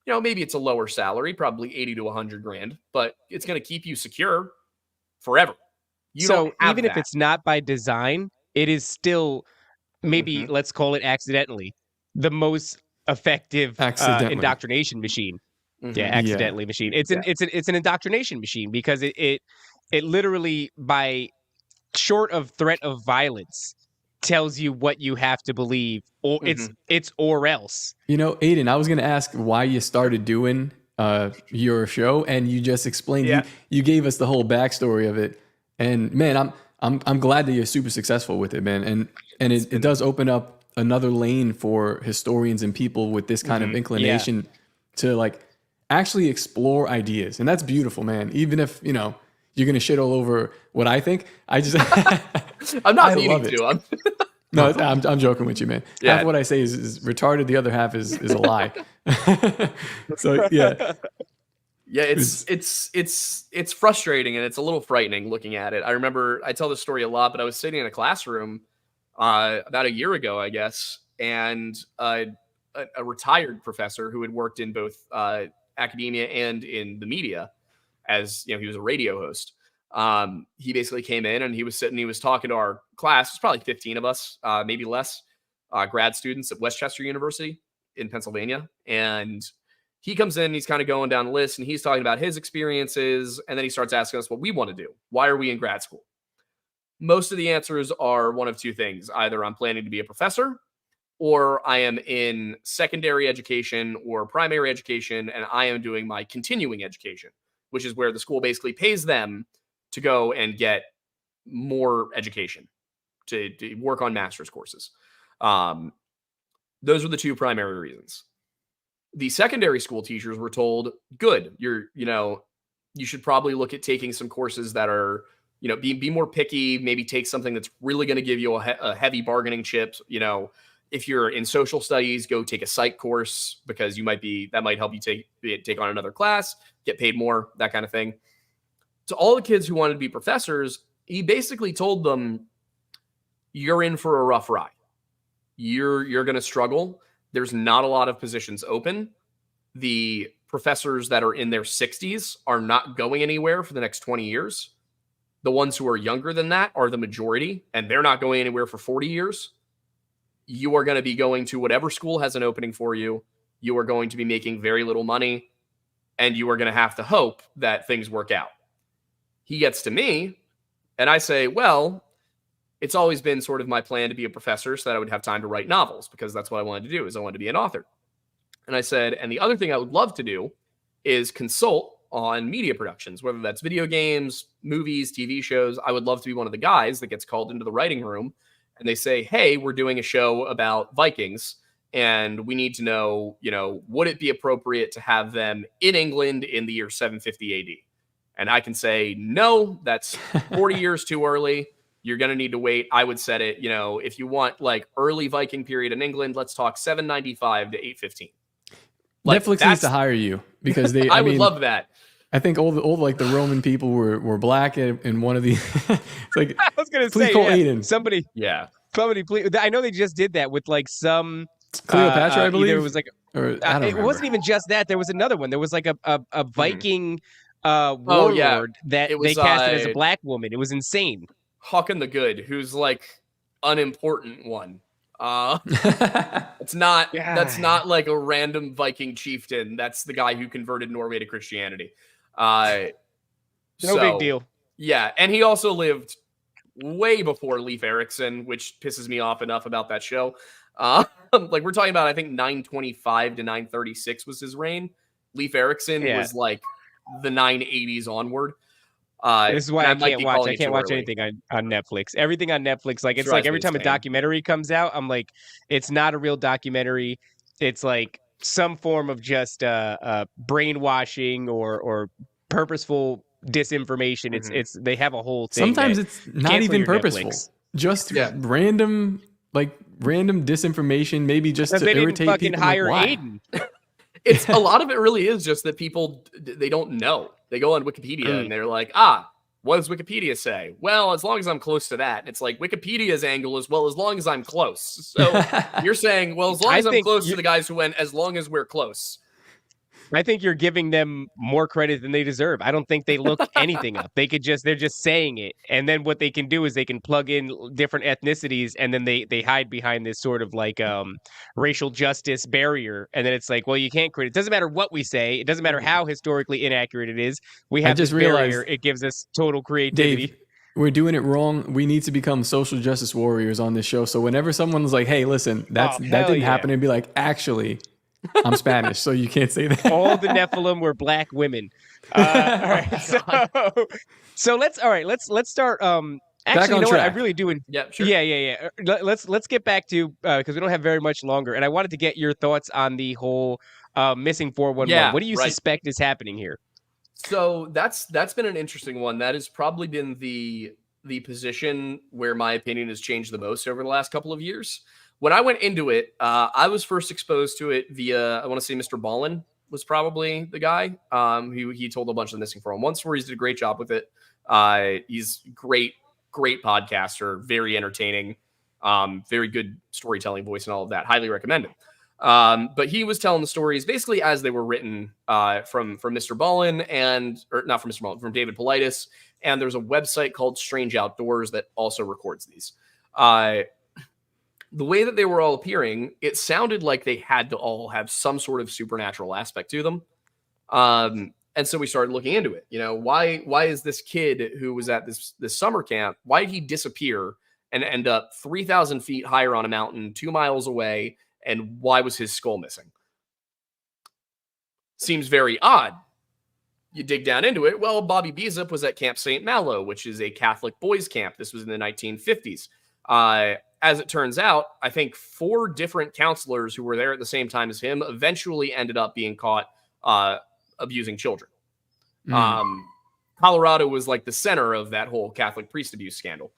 maybe it's a lower salary, probably 80 to 100 grand, but it's going to keep you secure forever. You So don't have even if that. it's not by design, it is still maybe, let's call it accidentally, the most effective Accidentally. indoctrination machine. Yeah, Mhm. accidentally machine. It's an indoctrination machine because it literally, by short of threat of violence, tells you what you have to believe, or it's or else. You know, Aiden, I was going to ask why you started doing your show, and you just explained. You gave us the whole backstory of it, and man, I'm glad that you're super successful with it, man. And it does open up another lane for historians and people with this kind of inclination to like actually explore ideas, and that's beautiful, man. Even if you're gonna shit all over what I think, I just I'm not I meaning love it. to. No, I'm joking with you, man. Yeah. Half of what I say is retarded. The other half is a lie. So yeah, Yeah, it's frustrating and it's a little frightening looking at it. I remember I tell this story a lot, but I was sitting in a classroom about a year ago, I guess, and a retired professor who had worked in both academia and in the media, as he was a radio host. He basically came in and he was talking to our class. It's probably 15 of us, maybe less, grad students at Westchester University in Pennsylvania, and he comes in, he's kind of going down the list, and he's talking about his experiences, and then he starts asking us what we want to do. Why are we in grad school? Most of the answers are one of two things. Either I'm planning to be a professor, or I am in secondary education or primary education, and I am doing my continuing education, which is where the school basically pays them to go and get more education, to work on master's courses. Those are the two primary reasons. The secondary school teachers were told, good, you should probably look at taking some courses that are, be more picky, take something that's really going to give you a heavy bargaining chip. If you're in social studies, go take a psych course because that might help you take on another class, get paid more, that kind of thing. To all the kids who wanted to be professors, he basically told them, you're in for a rough ride. You're going to struggle. There's not a lot of positions open. The professors that are in their 60s are not going anywhere for the next 20 years. The ones who are younger than that are the majority, and they're not going anywhere for 40 years. You are going to be going to whatever school has an opening for you. You are going to be making very little money, and you are going to have to hope that things work out. He gets to me, and I say, well, it's always been sort of my plan to be a professor so that I would have time to write novels, because that's what I wanted to do, is I wanted to be an author. And I said, and the other thing I would love to do is consult on media productions, whether that's video games, movies, TV shows. I would love to be one of the guys that gets called into the writing room and they say, hey, we're doing a show about Vikings and we need to know, would it be appropriate to have them in England in the year 750 AD? And I can say, no, that's 40 years too early. You're going to need to wait. I would set it, if you want like early Viking period in England, let's talk 795 to 815. Netflix needs to hire you because they. I would love that. I think all the Roman people were black in one of the. It's like I was gonna please say, call Aiden. Somebody, please. I know they just did that with like some Cleopatra, I believe. It was like, it wasn't even just that. There was another one. There was like a Viking warlord that they casted as a black woman. It was insane. Haakon the Good, who's like unimportant one. That's not like a random Viking chieftain. That's the guy who converted Norway to Christianity. No big deal. Yeah, and he also lived way before Leif Erikson, which pisses me off enough about that show. Like we're talking about, I think 925 to 936 was his reign. Leif Erikson was like the 980s onward. This is why I can't watch. I can't watch anything on Netflix. Everything on Netflix, like it's like every time a documentary comes out, I'm like, it's not a real documentary. It's like some form of just brainwashing or purpose,ful disinformation. It's they have a whole thing. Sometimes it's not even purposeful. Netflix. Just random disinformation, maybe just to irritate people. Hire Aiden. It's a lot of it really is just that people, they don't know. They go on Wikipedia and they're like, what does Wikipedia say? Well, as long as I'm close to that. And it's like Wikipedia's angle as well, as long as I'm close. So you're saying, well, as long as I'm close to the guys who went, as long as we're close. I think you're giving them more credit than they deserve. I don't think they look anything up. They're just saying it. And then what they can do is they can plug in different ethnicities, and then they hide behind this sort of like racial justice barrier. And then it's like, well, you can't credit. It doesn't matter what we say. It doesn't matter how historically inaccurate it is. We have just this barrier. realized, It gives us total creativity. Dave, we're doing it wrong. We need to become social justice warriors on this show. So whenever someone's like, hey, listen, that didn't happen, and be like, actually, I'm Spanish, so you can't say that. All the Nephilim were black women. All right, so let's start. Actually, you know what? I really do. Yeah, sure. Yeah. Let's get back to because we don't have very much longer, and I wanted to get your thoughts on the whole missing 411. Yeah, what do you right. suspect is happening here? So that's been an interesting one. That has probably been the position where my opinion has changed the most over the last couple of years. When I went into it, I was first exposed to it via, I want to say Mr. Ballin was probably the guy. He told a bunch of the missing 411 stories, did a great job with it. He's great podcaster, very entertaining, very good storytelling voice and all of that. Highly recommend it. But he was telling the stories basically as they were written from Mr. Ballin or not from Mr. Ballin, from David Politis. And there's a website called Strange Outdoors that also records these. The way that they were all appearing, it sounded like they had to all have some sort of supernatural aspect to them. And so we started looking into it. You know, why is this kid who was at this summer camp, why did he disappear and end up 3,000 feet higher on a mountain 2 miles away? And why was his skull missing? Seems very odd. You dig down into it. Well, Bobby Beezup was at Camp St. Malo, which is a Catholic boys camp. This was in the 1950s. As it turns out, I think 4 different counselors who were there at the same time as him eventually ended up being caught abusing children. Colorado was like the center of that whole Catholic priest abuse scandal.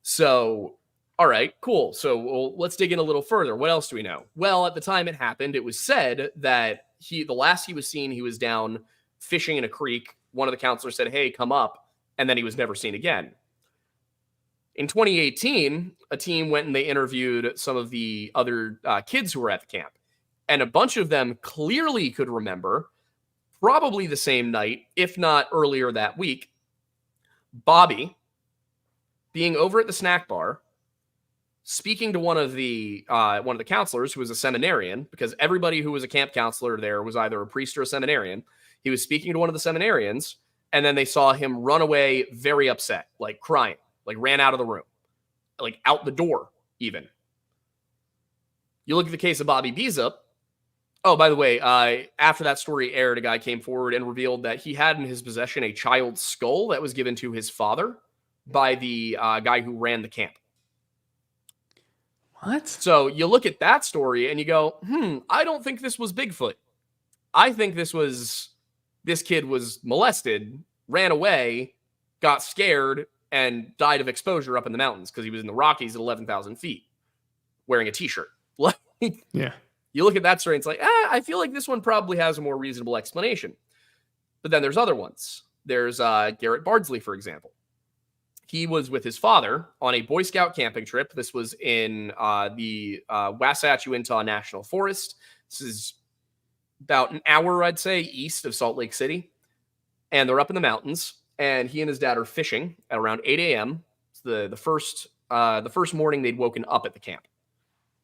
So, all right, cool. So let's dig in a little further. What else do we know? Well, at the time it happened, it was said that the last he was seen, he was down fishing in a creek. One of the counselors said, hey, come up. And then he was never seen again. In 2018, a team went and they interviewed some of the other kids who were at the camp. And a bunch of them clearly could remember, probably the same night, if not earlier that week, Bobby being over at the snack bar, speaking to one of the counselors who was a seminarian, because everybody who was a camp counselor there was either a priest or a seminarian. He was speaking to one of the seminarians, and then they saw him run away very upset, like crying. Like ran out of the room, like out the door even. You look at the case of Bobby Beezup. Oh, by the way, after that story aired, a guy came forward and revealed that he had in his possession a child's skull that was given to his father by the guy who ran the camp. What? So you look at that story and you go, I don't think this was Bigfoot. I think this kid was molested, ran away, got scared, and died of exposure up in the mountains because he was in the Rockies at 11,000 feet wearing a t-shirt. Yeah. You look at that story and it's like, I feel like this one probably has a more reasonable explanation. But then there's other ones. There's Garrett Bardsley, for example. He was with his father on a Boy Scout camping trip. This was in the Wasatch Uintah National Forest. This is about an hour, I'd say, east of Salt Lake City. And they're up in the mountains. And he and his dad are fishing at around 8 a.m. It's the first morning they'd woken up at the camp.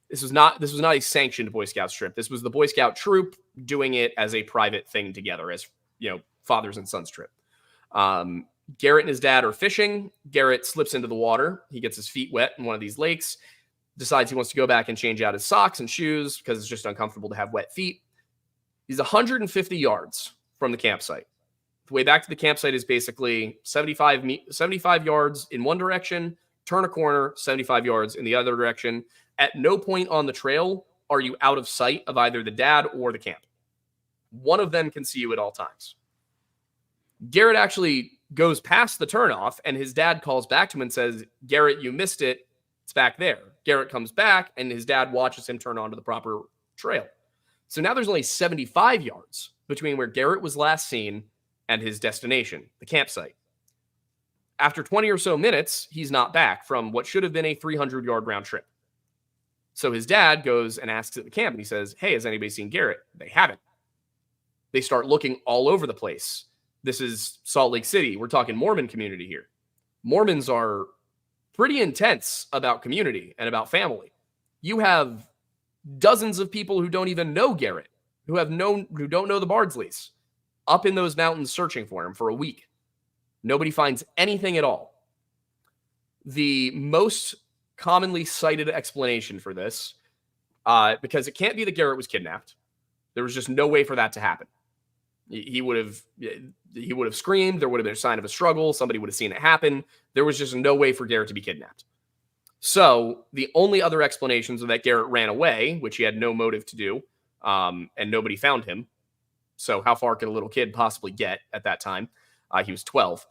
This was not a sanctioned Boy Scouts trip. This was the Boy Scout troop doing it as a private thing together, as fathers and sons trip. Garrett and his dad are fishing. Garrett slips into the water. He gets his feet wet in one of these lakes. Decides he wants to go back and change out his socks and shoes because it's just uncomfortable to have wet feet. He's 150 yards from the campsite. The way back to the campsite is basically 75 yards in one direction, turn a corner, 75 yards in the other direction. At no point on the trail are you out of sight of either the dad or the camp. One of them can see you at all times. Garrett actually goes past the turnoff, and his dad calls back to him and says, Garrett, you missed it. It's back there. Garrett comes back, and his dad watches him turn onto the proper trail. So now there's only 75 yards between where Garrett was last seen and his destination, the campsite. After 20 or so minutes, he's not back from what should have been a 300-yard round trip. So his dad goes and asks at the camp, and he says, hey, has anybody seen Garrett? They haven't. They start looking all over the place. This is Salt Lake City. We're talking Mormon community here. Mormons are pretty intense about community and about family. You have dozens of people who don't even know Garrett, who don't know the Bardsleys, up in those mountains searching for him for a week. Nobody finds anything at all. The most commonly cited explanation for this, because it can't be that Garrett was kidnapped. There was just no way for that to happen. He would have screamed. There would have been a sign of a struggle. Somebody would have seen it happen. There was just no way for Garrett to be kidnapped. So the only other explanations are that Garrett ran away, which he had no motive to do, and nobody found him. So how far could a little kid possibly get at that time? He was 12.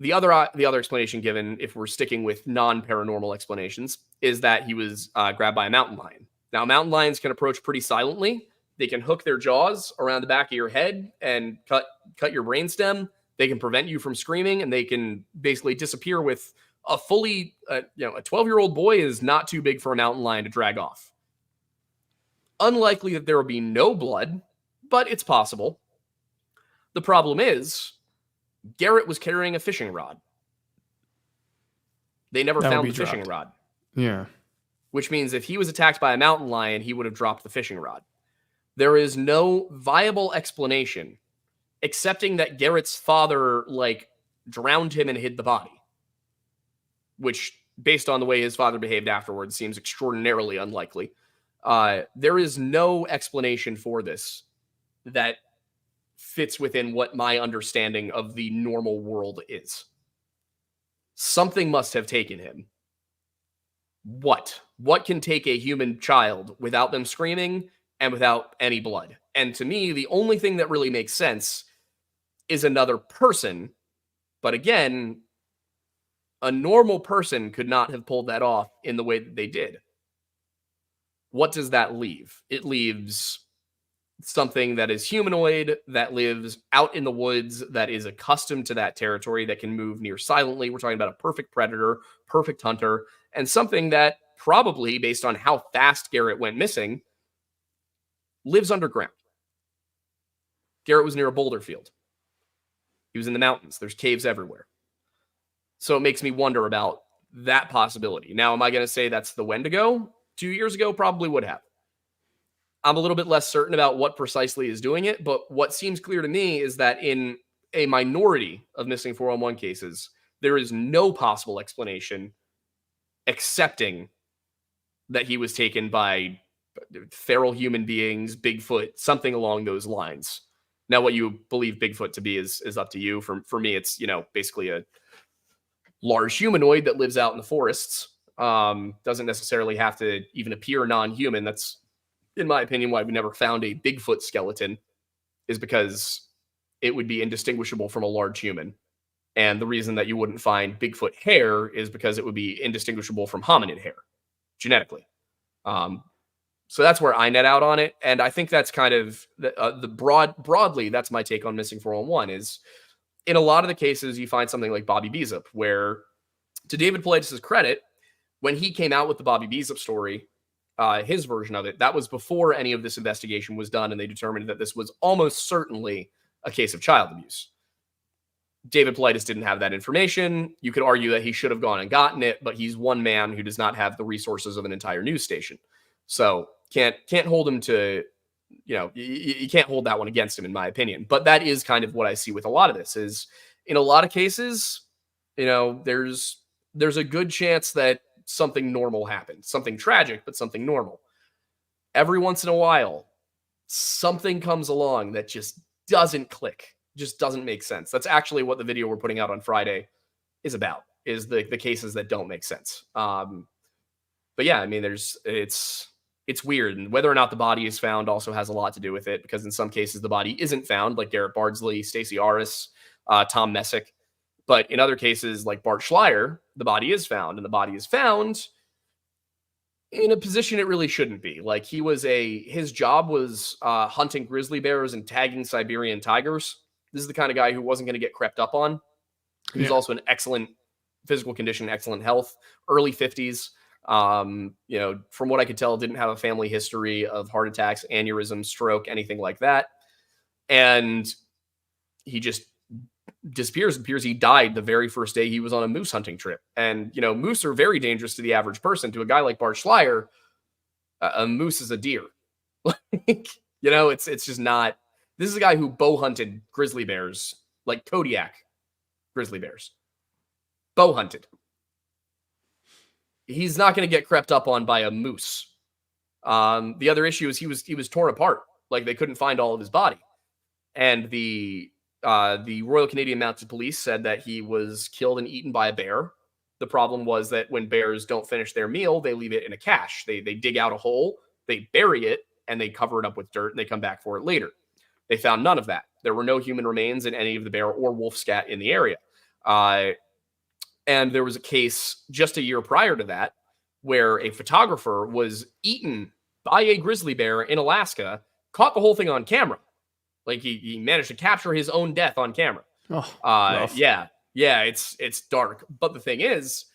The other explanation given, if we're sticking with non-paranormal explanations, is that he was grabbed by a mountain lion. Now, mountain lions can approach pretty silently. They can hook their jaws around the back of your head and cut your brainstem. They can prevent you from screaming, and they can basically disappear with a fully, a 12-year-old boy is not too big for a mountain lion to drag off. Unlikely that there will be no blood, but it's possible. The problem is, Garrett was carrying a fishing rod. They never found the fishing rod. Yeah. Which means if he was attacked by a mountain lion, he would have dropped the fishing rod. There is no viable explanation, excepting that Garrett's father, drowned him and hid the body. Which, based on the way his father behaved afterwards, seems extraordinarily unlikely. There is no explanation for this that fits within what my understanding of the normal world is. Something must have taken him. What? What can take a human child without them screaming and without any blood? And to me, the only thing that really makes sense is another person. But again, a normal person could not have pulled that off in the way that they did. What does that leave? It leaves something that is humanoid, that lives out in the woods, that is accustomed to that territory, that can move near silently. We're talking about a perfect predator, perfect hunter, and something that probably, based on how fast Garrett went missing, lives underground. Garrett was near a boulder field. He was in the mountains. There's caves everywhere. So it makes me wonder about that possibility. Now, am I going to say that's the Wendigo? 2 years ago, probably would have. I'm a little bit less certain about what precisely is doing it, but what seems clear to me is that in a minority of missing 411 cases, there is no possible explanation accepting that he was taken by feral human beings, Bigfoot, something along those lines. Now, what you believe Bigfoot to be is up to you. For me, it's, basically a large humanoid that lives out in the forests. Doesn't necessarily have to even appear non-human. That's, in my opinion, why we never found a Bigfoot skeleton, is because it would be indistinguishable from a large human. And the reason that you wouldn't find Bigfoot hair is because it would be indistinguishable from hominid hair, genetically. So that's where I net out on it. And I think that's kind of broadly, that's my take on missing 411 is in a lot of the cases, you find something like Bobby Beezup, where, to David Paulides' credit, when he came out with the Bobby Beezup story, his version of it, that was before any of this investigation was done, and they determined that this was almost certainly a case of child abuse. David Paulides didn't have that information. You could argue that he should have gone and gotten it, but he's one man who does not have the resources of an entire news station. So can't hold him to, you can't hold that one against him, in my opinion. But that is kind of what I see with a lot of this is, in a lot of cases, there's a good chance that something normal happened, something tragic, but something normal. Every once in a while, something comes along that just doesn't click, just doesn't make sense. That's actually what the video we're putting out on Friday is about, is the cases that don't make sense. But yeah, I mean, it's weird. And whether or not the body is found also has a lot to do with it, because in some cases the body isn't found, like Garrett Bardsley, Stacey Aris, Tom Messick. But in other cases, like Bart Schleier, the body is found, and the body is found in a position it really shouldn't be. Like, his job was hunting grizzly bears and tagging Siberian tigers. This is the kind of guy who wasn't going to get crept up on. He was also in excellent physical condition, excellent health, early 50s. From what I could tell, didn't have a family history of heart attacks, aneurysms, stroke, anything like that. And he just disappears. It appears he died the very first day he was on a moose hunting trip. And, moose are very dangerous to the average person. To a guy like Bart Schleyer, a moose is a deer. It's just not. This is a guy who bow hunted grizzly bears, like Kodiak grizzly bears. Bow hunted. He's not going to get crept up on by a moose. The other issue is he was torn apart. Like, they couldn't find all of his body. And the Royal Canadian Mounted Police said that he was killed and eaten by a bear. The problem was that when bears don't finish their meal, they leave it in a cache. They dig out a hole, they bury it, and they cover it up with dirt, and they come back for it later. They found none of that. There were no human remains in any of the bear or wolf scat in the area. And there was a case just a year prior to that where a photographer was eaten by a grizzly bear in Alaska, caught the whole thing on camera. Like, he managed to capture his own death on camera. Yeah, it's dark. But the thing is,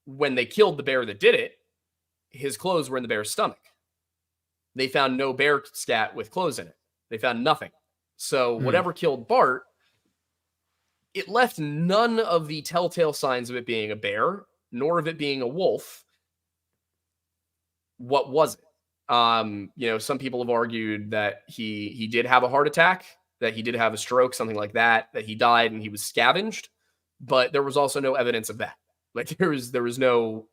when they killed the bear that did it, his clothes were in the bear's stomach. They found no bear scat with clothes in it. They found nothing. So whatever killed Bart, it left none of the telltale signs of it being a bear, nor of it being a wolf. What was it? Some people have argued that he did have a heart attack, that he did have a stroke, something like that he died and he was scavenged, but there was also no evidence of that. Like, there was no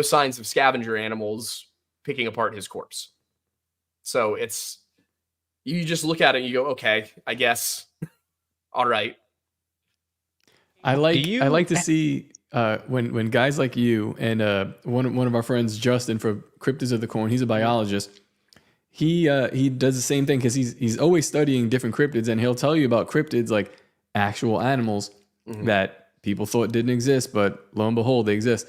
signs of scavenger animals picking apart his corpse. So you just look at it and you go, okay, I guess. All right. I like to see when guys like you and one of our friends, Justin, for Cryptids of the Corn, he's a biologist. He does the same thing because he's always studying different cryptids, and he'll tell you about cryptids like actual animals that people thought didn't exist, but lo and behold, they exist.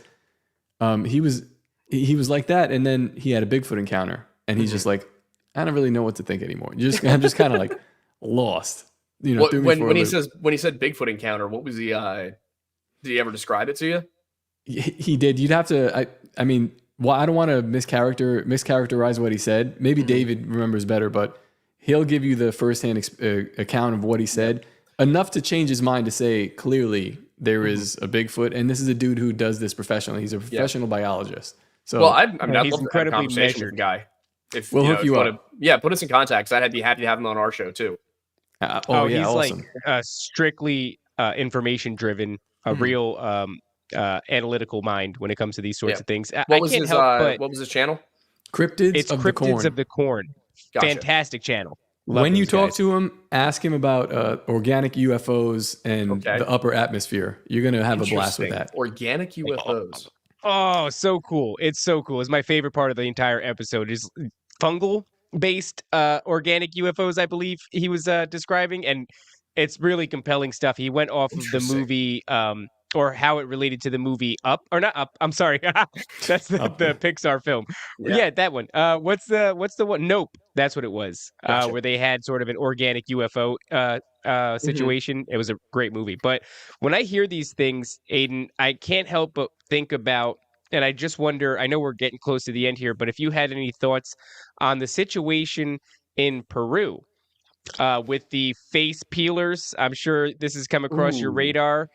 He was like that, and then he had a Bigfoot encounter, and he's just like, I don't really know what to think anymore. I'm just kind of like lost. When he said Bigfoot encounter, what was he? Did he ever describe it to you? He did. You'd have to. I mean, well, I don't want to mischaracterize what he said. Maybe David remembers better, but he'll give you the firsthand account of what he said, enough to change his mind to say clearly there is a Bigfoot, and this is a dude who does this professionally. He's a professional biologist. So, I'd love he's to have a incredibly conversation with measured. the guy. If we'll hook you up. Put us in contact. I'd be happy to have him on our show too. He's awesome. like strictly information driven, a real analytical mind when it comes to these sorts of things. What was his channel? Cryptids of the Corn. Gotcha. Fantastic channel. Love when you those talk guys. to him, ask him about organic UFOs and the upper atmosphere. You're going to have a blast with that. Organic UFOs. Oh, so cool. It's so cool. It's my favorite part of the entire episode is fungal-based organic UFOs, I believe he was describing, and it's really compelling stuff. He went off of the movie, or how it related to the movie Up, or not Up. I'm sorry. That's the Pixar film. Yeah, that one. What's the one? Nope. That's what it was. Gotcha. Where they had sort of an organic UFO situation. It was a great movie. But when I hear these things, Aiden, I can't help but think about, and I just wonder, I know we're getting close to the end here, but if you had any thoughts on the situation in Peru with the face peelers. I'm sure this has come across your radar.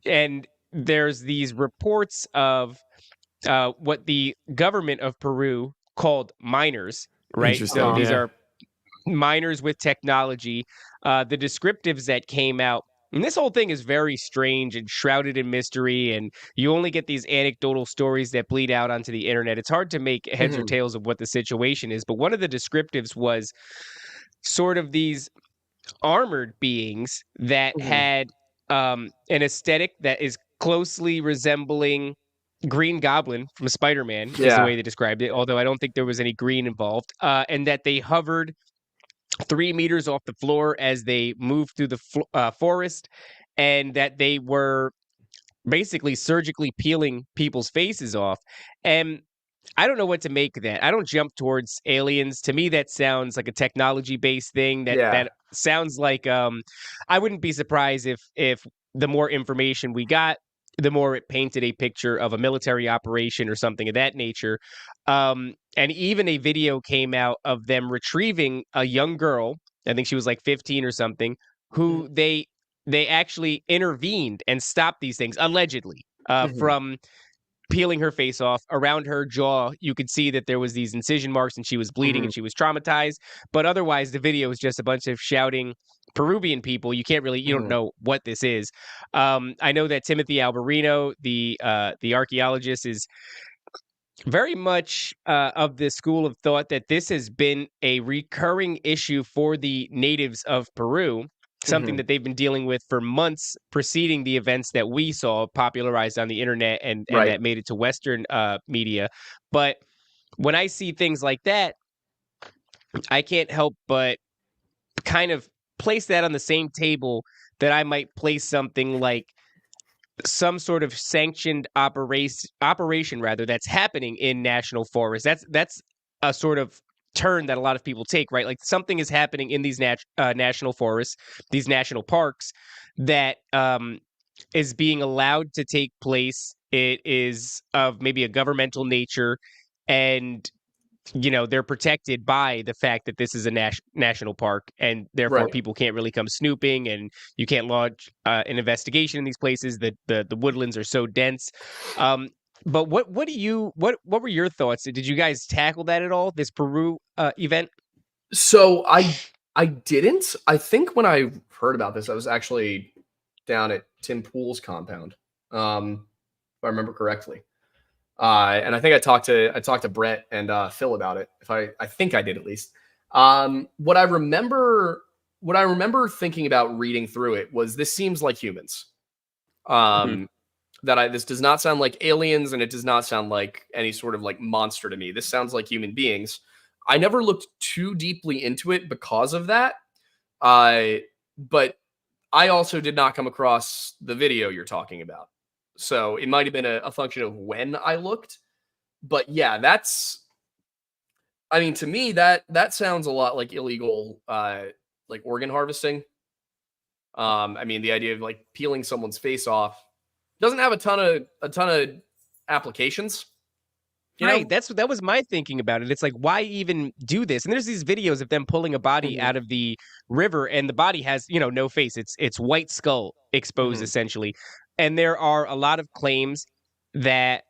And there's these reports of what the government of Peru called miners, right? So these are miners with technology. The descriptives that came out, and this whole thing is very strange and shrouded in mystery, and you only get these anecdotal stories that bleed out onto the internet. It's hard to make heads or tails of what the situation is, but one of the descriptives was sort of these armored beings that had an aesthetic that is closely resembling Green Goblin from Spider-Man, is the way they described it, although I don't think there was any green involved, and that they hovered 3 meters off the floor as they moved through the forest, and that they were basically surgically peeling people's faces off. And I don't know what to make of that. I don't jump towards aliens. To me, that sounds like a technology-based thing. That sounds like I wouldn't be surprised if the more information we got, the more it painted a picture of a military operation or something of that nature. And even a video came out of them retrieving a young girl, I think she was like 15 or something, who they actually intervened and stopped these things, allegedly, from peeling her face off. Around her jaw, you could see that there was these incision marks and she was bleeding and she was traumatized. But otherwise, the video is just a bunch of shouting Peruvian people. You can't really, you don't know what this is. I know that Timothy Alberino, the archaeologist, is very much of the school of thought that this has been a recurring issue for the natives of Peru, something that they've been dealing with for months preceding the events that we saw popularized on the internet and that made it to Western media. But when I see things like that, I can't help but kind of place that on the same table that I might place something like some sort of sanctioned operation rather that's happening in national forests. That's a sort of turn that a lot of people take, right? Like something is happening in these national forests, these national parks, that is being allowed to take place. It is of maybe a governmental nature, and they're protected by the fact that this is a national park, and therefore people can't really come snooping, and you can't launch an investigation in these places. The woodlands are so dense. But what were your thoughts? Did you guys tackle that at all? This Peru event? So I didn't. I think when I heard about this, I was actually down at Tim Pool's compound, if I remember correctly. And I think I talked to Brett and Phil about it. I think I did at least. What I remember thinking about reading through it was this seems like humans. This does not sound like aliens, and it does not sound like any sort of like monster to me. This sounds like human beings. I never looked too deeply into it because of that. But I also did not come across the video you're talking about. So it might have been a function of when I looked. But yeah, to me, that sounds a lot like illegal, like organ harvesting. The idea of like peeling someone's face off doesn't have a ton of applications. Right. That was my thinking about it. It's like, why even do this? And there's these videos of them pulling a body out of the river, and the body has, no face. It's white skull exposed essentially. And there are a lot of claims that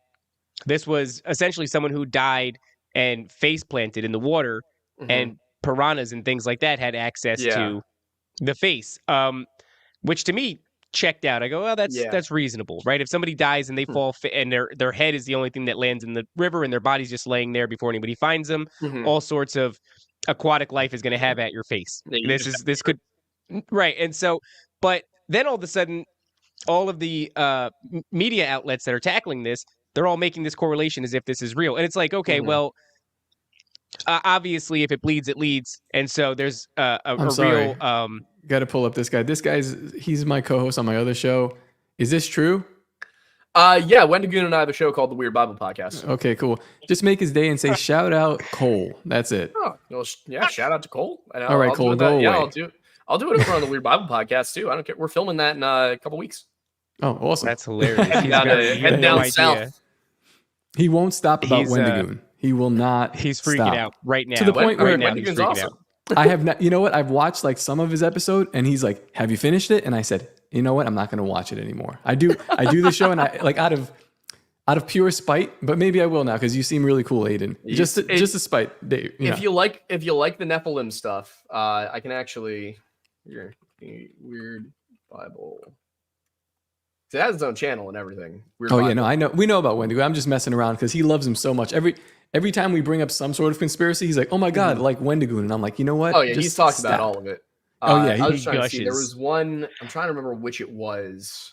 this was essentially someone who died and face planted in the water, and piranhas and things like that had access to the face, which to me checked out. I go, well, that's reasonable, right? If somebody dies and they fall and their head is the only thing that lands in the river and their body's just laying there before anybody finds them, all sorts of aquatic life is going to have at your face. This could, right? And so, but then all of a sudden, all of the media outlets that are tackling this, they're all making this correlation as if this is real. And it's like, okay, well, obviously if it bleeds, it leads. And so there's a real... Got to pull up this guy. He's my co-host on my other show. Is this true? Yeah, Wendigoon and I have a show called The Weird Bible Podcast. Okay, cool. Just make his day and say, shout out Cole. That's it. Oh, well, yeah, shout out to Cole. All right, Cole, go away. Yeah, I'll do it over on The Weird Bible Podcast too. I don't care. We're filming that in a couple weeks. Oh, awesome. That's hilarious. Heading down south. He won't stop about Wendigoon. He will not. He's freaking out right now. To the point where Wendigoon's awesome. I have not, you know what? I've watched like some of his episode, and he's like, "Have you finished it?" And I said, "You know what? I'm not going to watch it anymore." I do the show, and I like out of pure spite, but maybe I will now because you seem really cool, Aiden. Just a spite, Dave. If you like the Nephilim stuff, I can actually here Weird Bible. It has its own channel and everything. I know. We know about Wendigo. I'm just messing around because he loves him so much. Every time we bring up some sort of conspiracy, he's like, "Oh my god, like Wendigo," and I'm like, you know what? Oh yeah, he's talked about all of it. I was trying to see. There was one. I'm trying to remember which it was.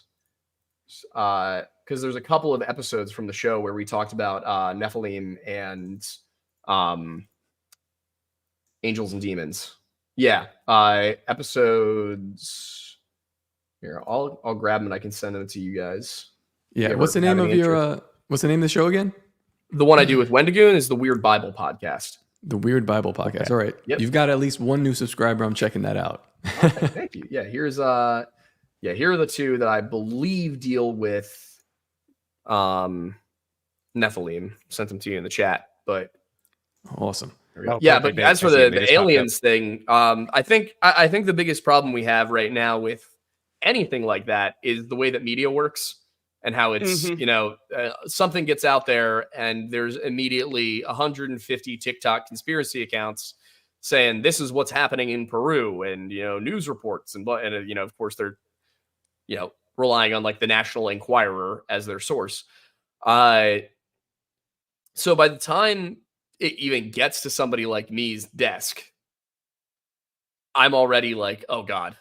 Because there's a couple of episodes from the show where we talked about Nephilim and angels and demons. Yeah, episodes. Here, I'll grab them and I can send them to you guys. Yeah, what's the name of what's the name of the show again? The one I do with Wendigoon is the Weird Bible Podcast. The Weird Bible Podcast. Okay. All right. Yep. You've got at least one new subscriber. I'm checking that out. Okay, thank you. Yeah, here are the two that I believe deal with Nephilim. Sent them to you in the chat, but Awesome. yeah. Perfect. But as I for see it. They the just popped up. aliens thing, I think the biggest problem we have right now with anything like that is the way that media works and how it's something gets out there and there's immediately 150 TikTok conspiracy accounts saying this is what's happening in Peru and news reports and of course they're relying on like the National Enquirer as their source. So by the time it even gets to somebody like me's desk, I'm already like, oh God.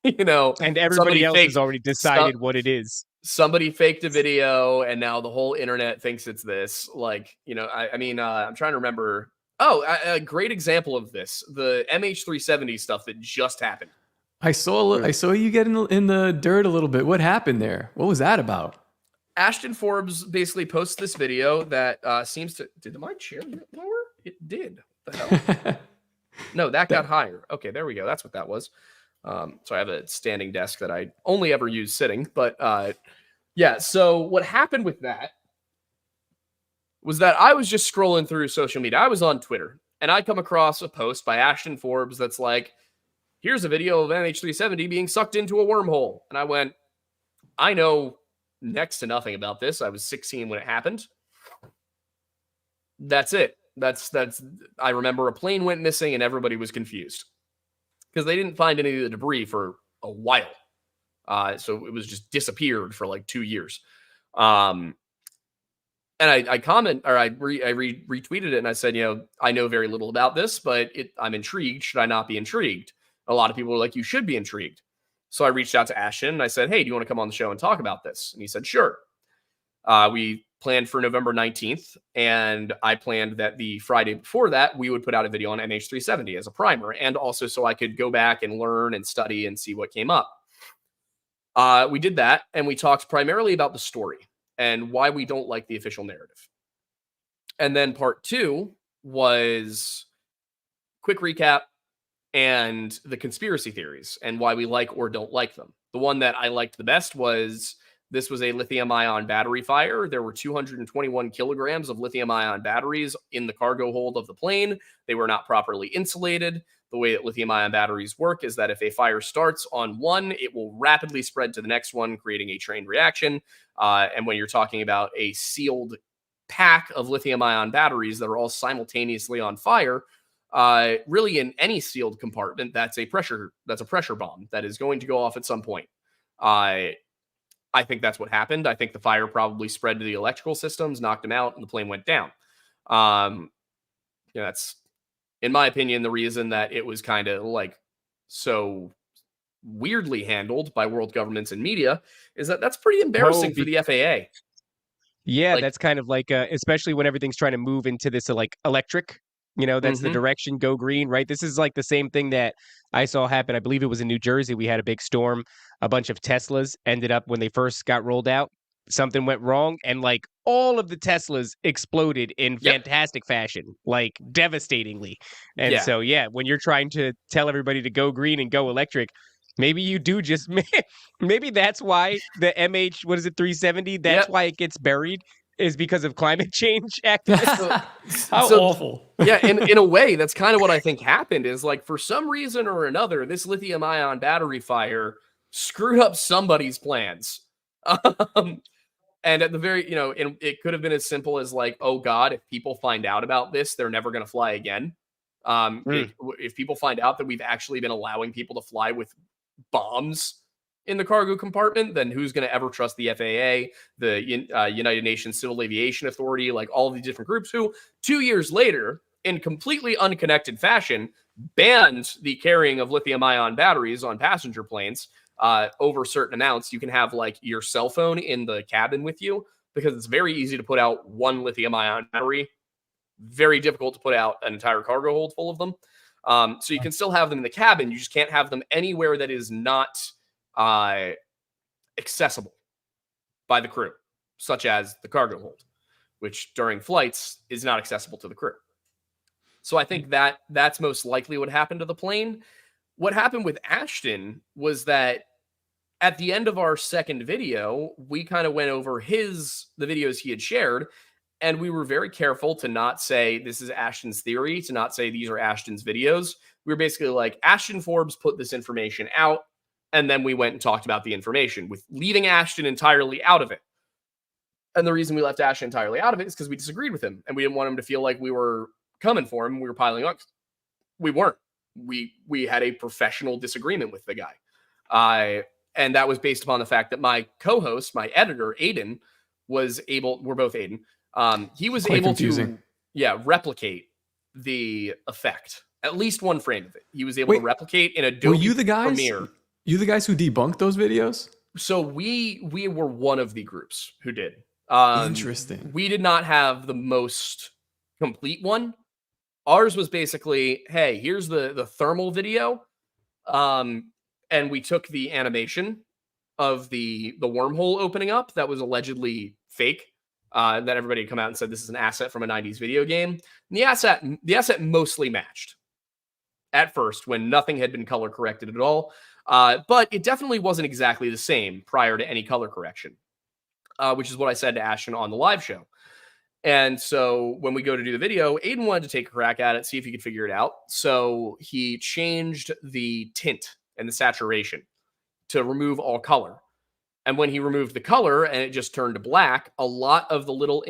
And everybody else has already decided what it is. Somebody faked a video and now the whole internet thinks it's this. Like, I'm trying to remember. Oh, a great example of this, the MH370 stuff that just happened. I saw you get in the dirt a little bit. What happened there? What was that about? Ashton Forbes basically posts this video that seems to... Did my chair get lower? It did. What the hell? No, that got higher. Okay, there we go. That's what that was. So I have a standing desk that I only ever use sitting. But yeah, so what happened with that was that I was just scrolling through social media. I was on Twitter, and I come across a post by Ashton Forbes that's like, here's a video of MH370 being sucked into a wormhole. And I went, I know next to nothing about this. I was 16 when it happened. That's it. That's I remember a plane went missing and everybody was confused because they didn't find any of the debris for a while. So it was just disappeared for like 2 years. And I retweeted it and I said, I know very little about this, but I'm intrigued. Should I not be intrigued? A lot of people were like, you should be intrigued. So I reached out to Ashton and I said, hey, do you want to come on the show and talk about this? And he said, sure. We planned for November 19th, and I planned that the Friday before that, we would put out a video on MH370 as a primer, and also so I could go back and learn and study and see what came up. We did that, and we talked primarily about the story and why we don't like the official narrative. And then part 2 was quick recap and the conspiracy theories and why we like or don't like them. The one that I liked the best was this was a lithium-ion battery fire. There were 221 kilograms of lithium-ion batteries in the cargo hold of the plane. They were not properly insulated. The way that lithium-ion batteries work is that if a fire starts on one, it will rapidly spread to the next one, creating a chain reaction. And when you're talking about a sealed pack of lithium-ion batteries that are all simultaneously on fire, really in any sealed compartment, that's a pressure bomb that is going to go off at some point. I think that's what happened. I think the fire probably spread to the electrical systems, knocked them out, and the plane went down. That's, in my opinion, the reason that it was kind of like so weirdly handled by world governments and media is that that's pretty embarrassing for the FAA. Yeah, that's kind of like, especially when everything's trying to move into this like electric. That's the direction, go green, right? This is like the same thing that I saw happen. I believe it was in New Jersey. We had a big storm. A bunch of Teslas ended up, when they first got rolled out, something went wrong. And like all of the Teslas exploded in fantastic fashion, like devastatingly. And so, when you're trying to tell everybody to go green and go electric, maybe you do just, maybe that's why the MH, 370, that's why it gets buried. Is because of climate change activists. How awful. Yeah, in a way, that's kind of what I think happened is like for some reason or another, this lithium ion battery fire screwed up somebody's plans. And at the very, it could have been as simple as like, oh God, if people find out about this, they're never going to fly again. If people find out that we've actually been allowing people to fly with bombs in the cargo compartment, then who's going to ever trust the FAA, the United Nations Civil Aviation Authority, like all the different groups who 2 years later, in completely unconnected fashion, banned the carrying of lithium-ion batteries on passenger planes over certain amounts. You can have like your cell phone in the cabin with you because it's very easy to put out one lithium-ion battery. Very difficult to put out an entire cargo hold full of them. So you can still have them in the cabin. You just can't have them anywhere that is not accessible by the crew, such as the cargo hold, which during flights is not accessible to the crew. So I think that's most likely what happened to the plane. What happened with Ashton was that at the end of our second video, we kind of went over the videos he had shared, and we were very careful to not say this is Ashton's theory, to not say these are Ashton's videos. We were basically like, Ashton Forbes put this information out, and then we went and talked about the information with leaving Ashton entirely out of it. And the reason we left Ashton entirely out of it is because we disagreed with him, and we didn't want him to feel like we were coming for him. We were piling up. We weren't. We had a professional disagreement with the guy. And that was based upon the fact that my co-host, my editor, Aiden, we're both Aiden. He was able confusing. to replicate the effect, at least one frame of it. He was able to replicate in Adobe Premiere. You the guys who debunked those videos? So we were one of the groups who did. Interesting. We did not have the most complete one. Ours was basically, hey, here's the thermal video. And we took the animation of the wormhole opening up that was allegedly fake. That everybody had come out and said this is an asset from a 90s video game. And the asset mostly matched at first when nothing had been color corrected at all. But it definitely wasn't exactly the same prior to any color correction, which is what I said to Ashton on the live show. And so when we go to do the video, Aiden wanted to take a crack at it, see if he could figure it out. So he changed the tint and the saturation to remove all color. And when he removed the color and it just turned to black, a lot of the little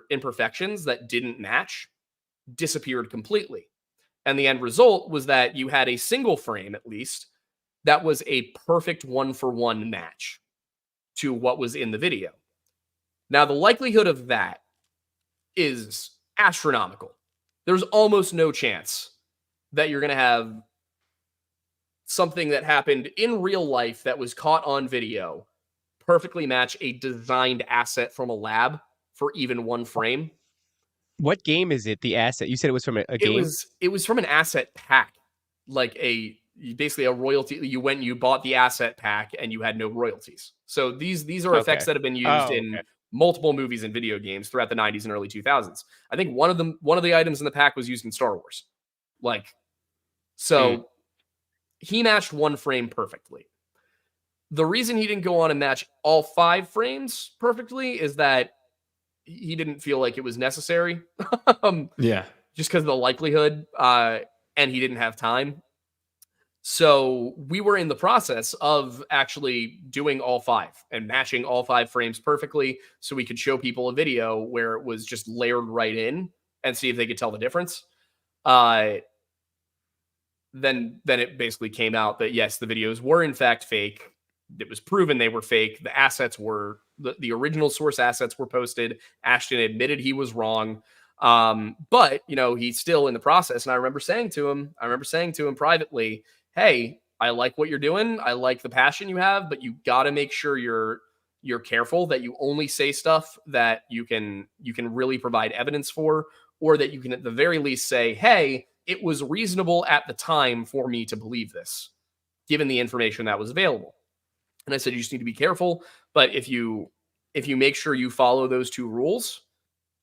imperfections that didn't match disappeared completely. And the end result was that you had a single frame, at least, that was a perfect one-for-one match to what was in the video. Now, the likelihood of that is astronomical. There's almost no chance that you're going to have something that happened in real life that was caught on video perfectly match a designed asset from a lab for even one frame. What game is it? The asset you said it was from a game. It was from an asset pack, like basically a royalty. You went and you bought the asset pack and you had no royalties. So these are effects that have been used in multiple movies and video games throughout the 90s and early 2000s. I think one of the items in the pack was used in Star Wars. He matched one frame perfectly. The reason he didn't go on and match all 5 frames perfectly is that he didn't feel like it was necessary. Just because of the likelihood, and he didn't have time. So we were in the process of actually doing all 5 and matching all 5 frames perfectly so we could show people a video where it was just layered right in and see if they could tell the difference. Then it basically came out that, yes, the videos were in fact fake. It was proven they were fake. The assets were, the original source assets were posted. Ashton admitted he was wrong. But, he's still in the process. And I remember saying to him privately, hey, I like what you're doing. I like the passion you have, but you got to make sure you're careful that you only say stuff that you can really provide evidence for, or that you can at the very least say, hey, it was reasonable at the time for me to believe this, given the information that was available. And I said, you just need to be careful. But if you make sure you follow those 2 rules,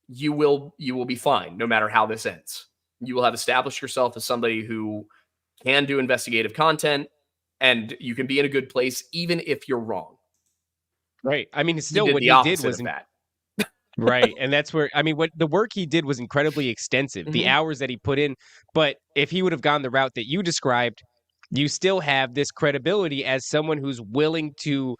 you will be fine, no matter how this ends. You will have established yourself as somebody who can do investigative content, and you can be in a good place, even if you're wrong. Right. I mean, still what he did was that. Right. And that's where, what the work he did was incredibly extensive, the hours that he put in. But if he would have gone the route that you described, you still have this credibility as someone who's willing to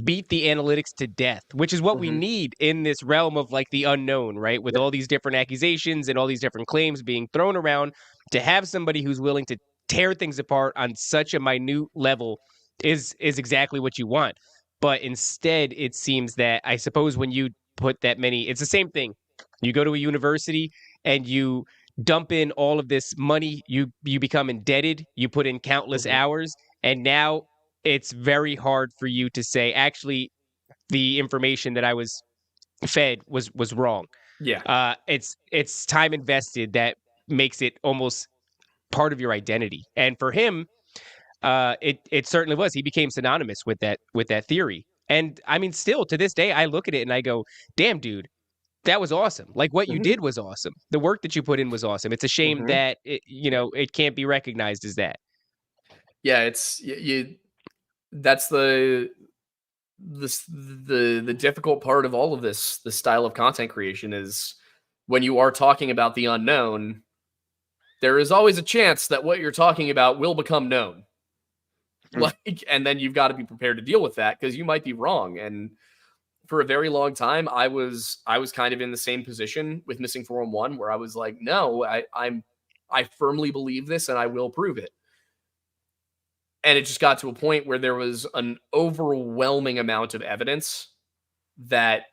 beat the analytics to death, which is what we need in this realm of the unknown, right? With all these different accusations and all these different claims being thrown around, to have somebody who's willing to tear things apart on such a minute level is exactly what you want. But instead, it seems that, I suppose, when you put that many, it's the same thing. You go to a university and you dump in all of this money, you become indebted, you put in countless hours, and now it's very hard for you to say, actually, the information that I was fed was wrong. Yeah. It's time invested that makes it almost part of your identity. And for him, it certainly was. He became synonymous with that theory. And still to this day, I look at it and I go, damn, dude, that was awesome. What you did was awesome. The work that you put in was awesome. It's a shame that it can't be recognized as that. Yeah, that's the difficult part of all of this style of content creation is when you are talking about the unknown, there is always a chance that what you're talking about will become known. And then you've got to be prepared to deal with that because you might be wrong. And for a very long time, I was kind of in the same position with Missing 411 where I was like, no, I firmly believe this and I will prove it. And it just got to a point where there was an overwhelming amount of evidence that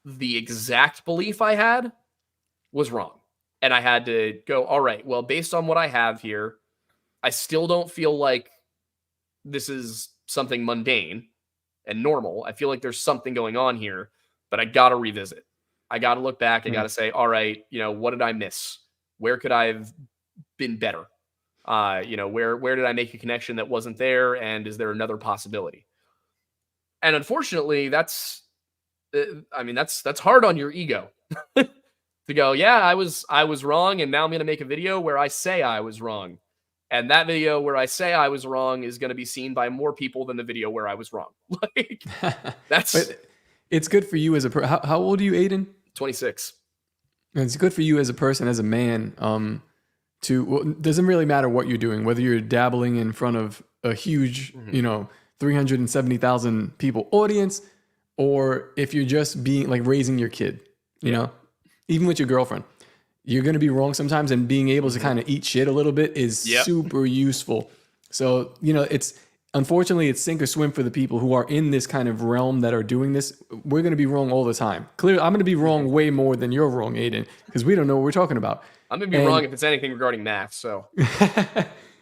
the exact belief I had was wrong. And I had to go, all right, well, based on what I have here, I still don't feel like this is something mundane and normal. I feel like there's something going on here, but I got to revisit. I got to look back. I got to say, all right, what did I miss? Where could I have been better? Where did I make a connection that wasn't there? And is there another possibility? And unfortunately, that's hard on your ego to go, yeah, I was wrong. And now I'm going to make a video where I say I was wrong. And that video where I say I was wrong is going to be seen by more people than the video where I was wrong. Like that's, but it's good for you as a how old are you, Aiden? 26. It's good for you as a person, as a man, it doesn't really matter what you're doing, whether you're dabbling in front of a huge, 370,000 people audience, or if you're just being like raising your kid, you know, even with your girlfriend, you're going to be wrong sometimes, and being able to kind of eat shit a little bit is super useful. So, unfortunately it's sink or swim for the people who are in this kind of realm that are doing this. We're going to be wrong all the time. Clearly, I'm going to be wrong way more than you're wrong, Aiden, because we don't know what we're talking about. I'm going to be wrong if it's anything regarding math. So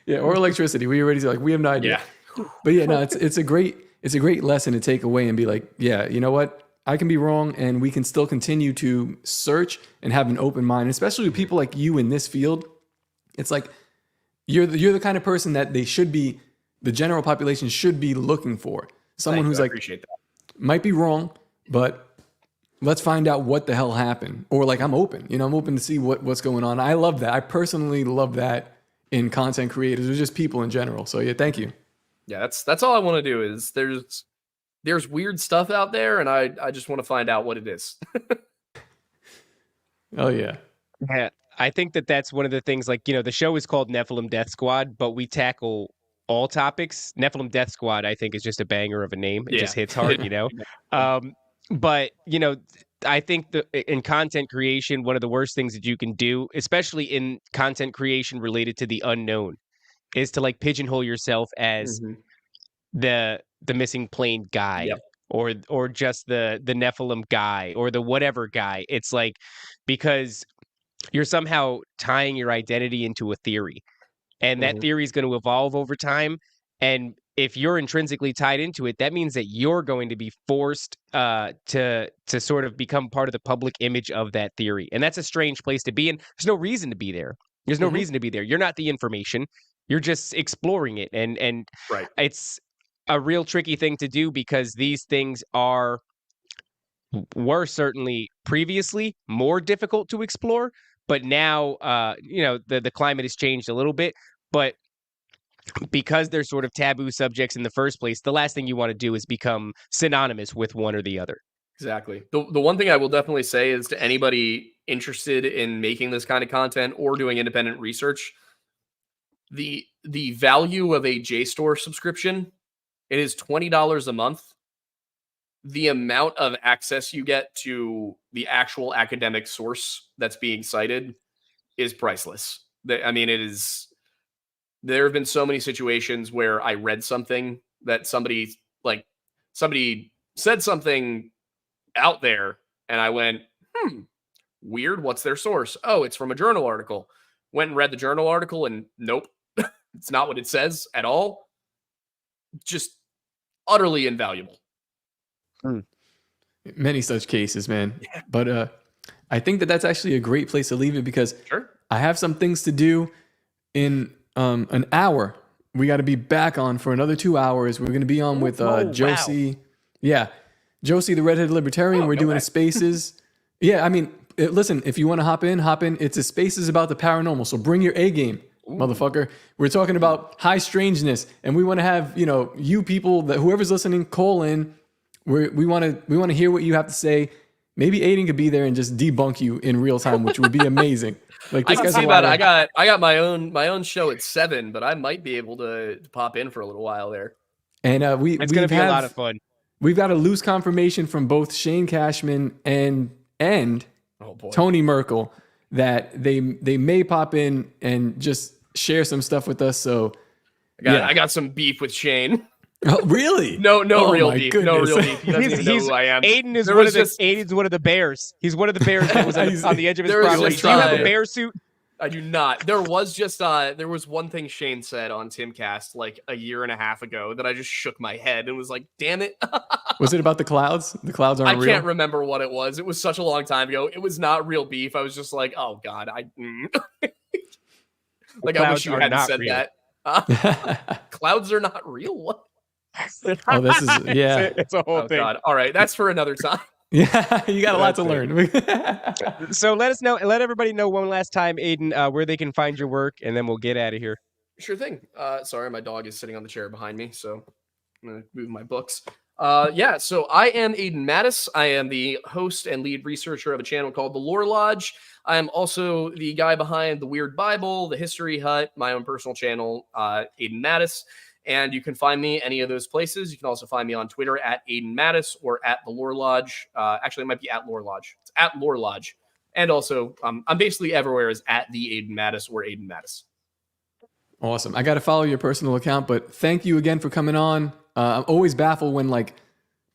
yeah, or electricity. We already said, we have no idea. Yeah. But yeah, no, it's a great lesson to take away and be like, yeah, you know what? I can be wrong, and we can still continue to search and have an open mind, especially with people like you in this field. It's like you're the kind of person that the general population should be looking for. Someone who's like, appreciate that. Might be wrong, but let's find out what the hell happened. Or like, I'm open, I'm open to see what's going on. I love that. I personally love that in content creators or just people in general. So yeah, thank you. Yeah, that's all I want to do is there's weird stuff out there, and I just want to find out what it is. Oh yeah. Yeah, I think that's one of the things, like, the show is called Nephilim Death Squad, but we tackle all topics. Nephilim Death Squad, I think, is just a banger of a name. It just hits hard, But, I think in content creation, one of the worst things that you can do, especially in content creation related to the unknown, is to like pigeonhole yourself as the missing plane guy, or just the Nephilim guy, or the whatever guy. It's like, because you're somehow tying your identity into a theory, and that theory is going to evolve over time. And if you're intrinsically tied into it, that means that you're going to be forced to sort of become part of the public image of that theory. And that's a strange place to be. And there's no reason to be there. There's no reason to be there. You're not the information. You're just exploring it. And it's a real tricky thing to do, because these things were certainly previously more difficult to explore. But now, the climate has changed a little bit. But because they're sort of taboo subjects in the first place, the last thing you want to do is become synonymous with one or the other. Exactly. The one thing I will definitely say is to anybody interested in making this kind of content or doing independent research, the value of a JSTOR subscription, it is $20 a month. The amount of access you get to the actual academic source that's being cited is priceless. I mean, it is. There have been so many situations where I read something that somebody said something out there, and I went, weird. What's their source? Oh, it's from a journal article. Went and read the journal article, and nope, it's not what it says at all. Just utterly invaluable. Many such cases, man. Yeah. But I think that's actually a great place to leave it, because I have some things to do in an hour. We got to be back on for another 2 hours. We're going to be on with Josie. Wow. Yeah. Josie, the redheaded libertarian. We're doing Spaces. Yeah. I mean, listen, if you want to hop in. It's a Spaces about the paranormal. So bring your A game. motherfucker. We're talking about high strangeness, and we want to have, you people, that whoever's listening, call in. We want to hear what you have to say. Maybe Aiden could be there and just debunk you in real time, which would be amazing. Like, I can see that. I got my own show at 7, but I might be able to pop in for a little while there. And it's going to be a lot of fun. We've got a loose confirmation from both Shane Cashman and Tony Merkel that they may pop in and just share some stuff with us. So I got some beef with Shane. Oh, really? No real beef. Goodness. No real beef. He doesn't even know who I am. Aiden's one of the bears. He's one of the bears that was on the edge of his property. Do you have a bear suit? I do not. There was one thing Shane said on Timcast like a year and a half ago that I just shook my head and was like, damn it. Was it about the clouds? The clouds aren't real? I can't remember what it was. It was such a long time ago. It was not real beef. I was just like, oh God, I wish you hadn't said real. That. Clouds are not real. What? Oh, this is it's a whole thing. God. All right, that's for another time. Yeah, you got a lot to learn. So let everybody know one last time, Aiden, where they can find your work, and then we'll get out of here. Sure thing. Sorry, my dog is sitting on the chair behind me, so I'm gonna move my books. So I am Aiden Mattis. I am the host and lead researcher of a channel called The Lore Lodge. I am also the guy behind the Weird Bible, the History Hut, my own personal channel, Aiden Mattis. And you can find me any of those places. You can also find me on Twitter at Aiden Mattis or at The Lore Lodge. Actually, it might be at Lore Lodge. It's at Lore Lodge. And also, I'm basically everywhere as at the Aiden Mattis or Aiden Mattis. Awesome. I got to follow your personal account, but thank you again for coming on. I'm always baffled when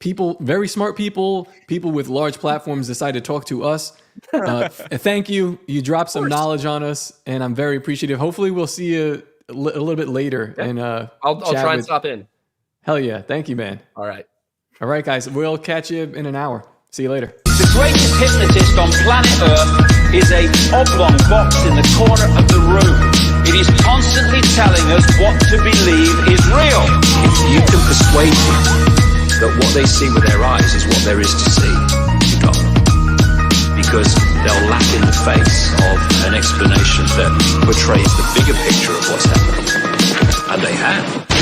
people, very smart people with large platforms decide to talk to us. Thank you. You dropped some knowledge on us, and I'm very appreciative. Hopefully we'll see you a little bit later. Yeah. And I'll try and stop in. Hell yeah. Thank you, man. All right, guys. We'll catch you in an hour. See you later. The greatest hypnotist on planet Earth is a oblong box in the corner of the room. It is constantly telling us what to believe is real. If you can persuade people that what they see with their eyes is what there is to see, you got them. Because they'll laugh in the face of an explanation that portrays the bigger picture of what's happening. And they have.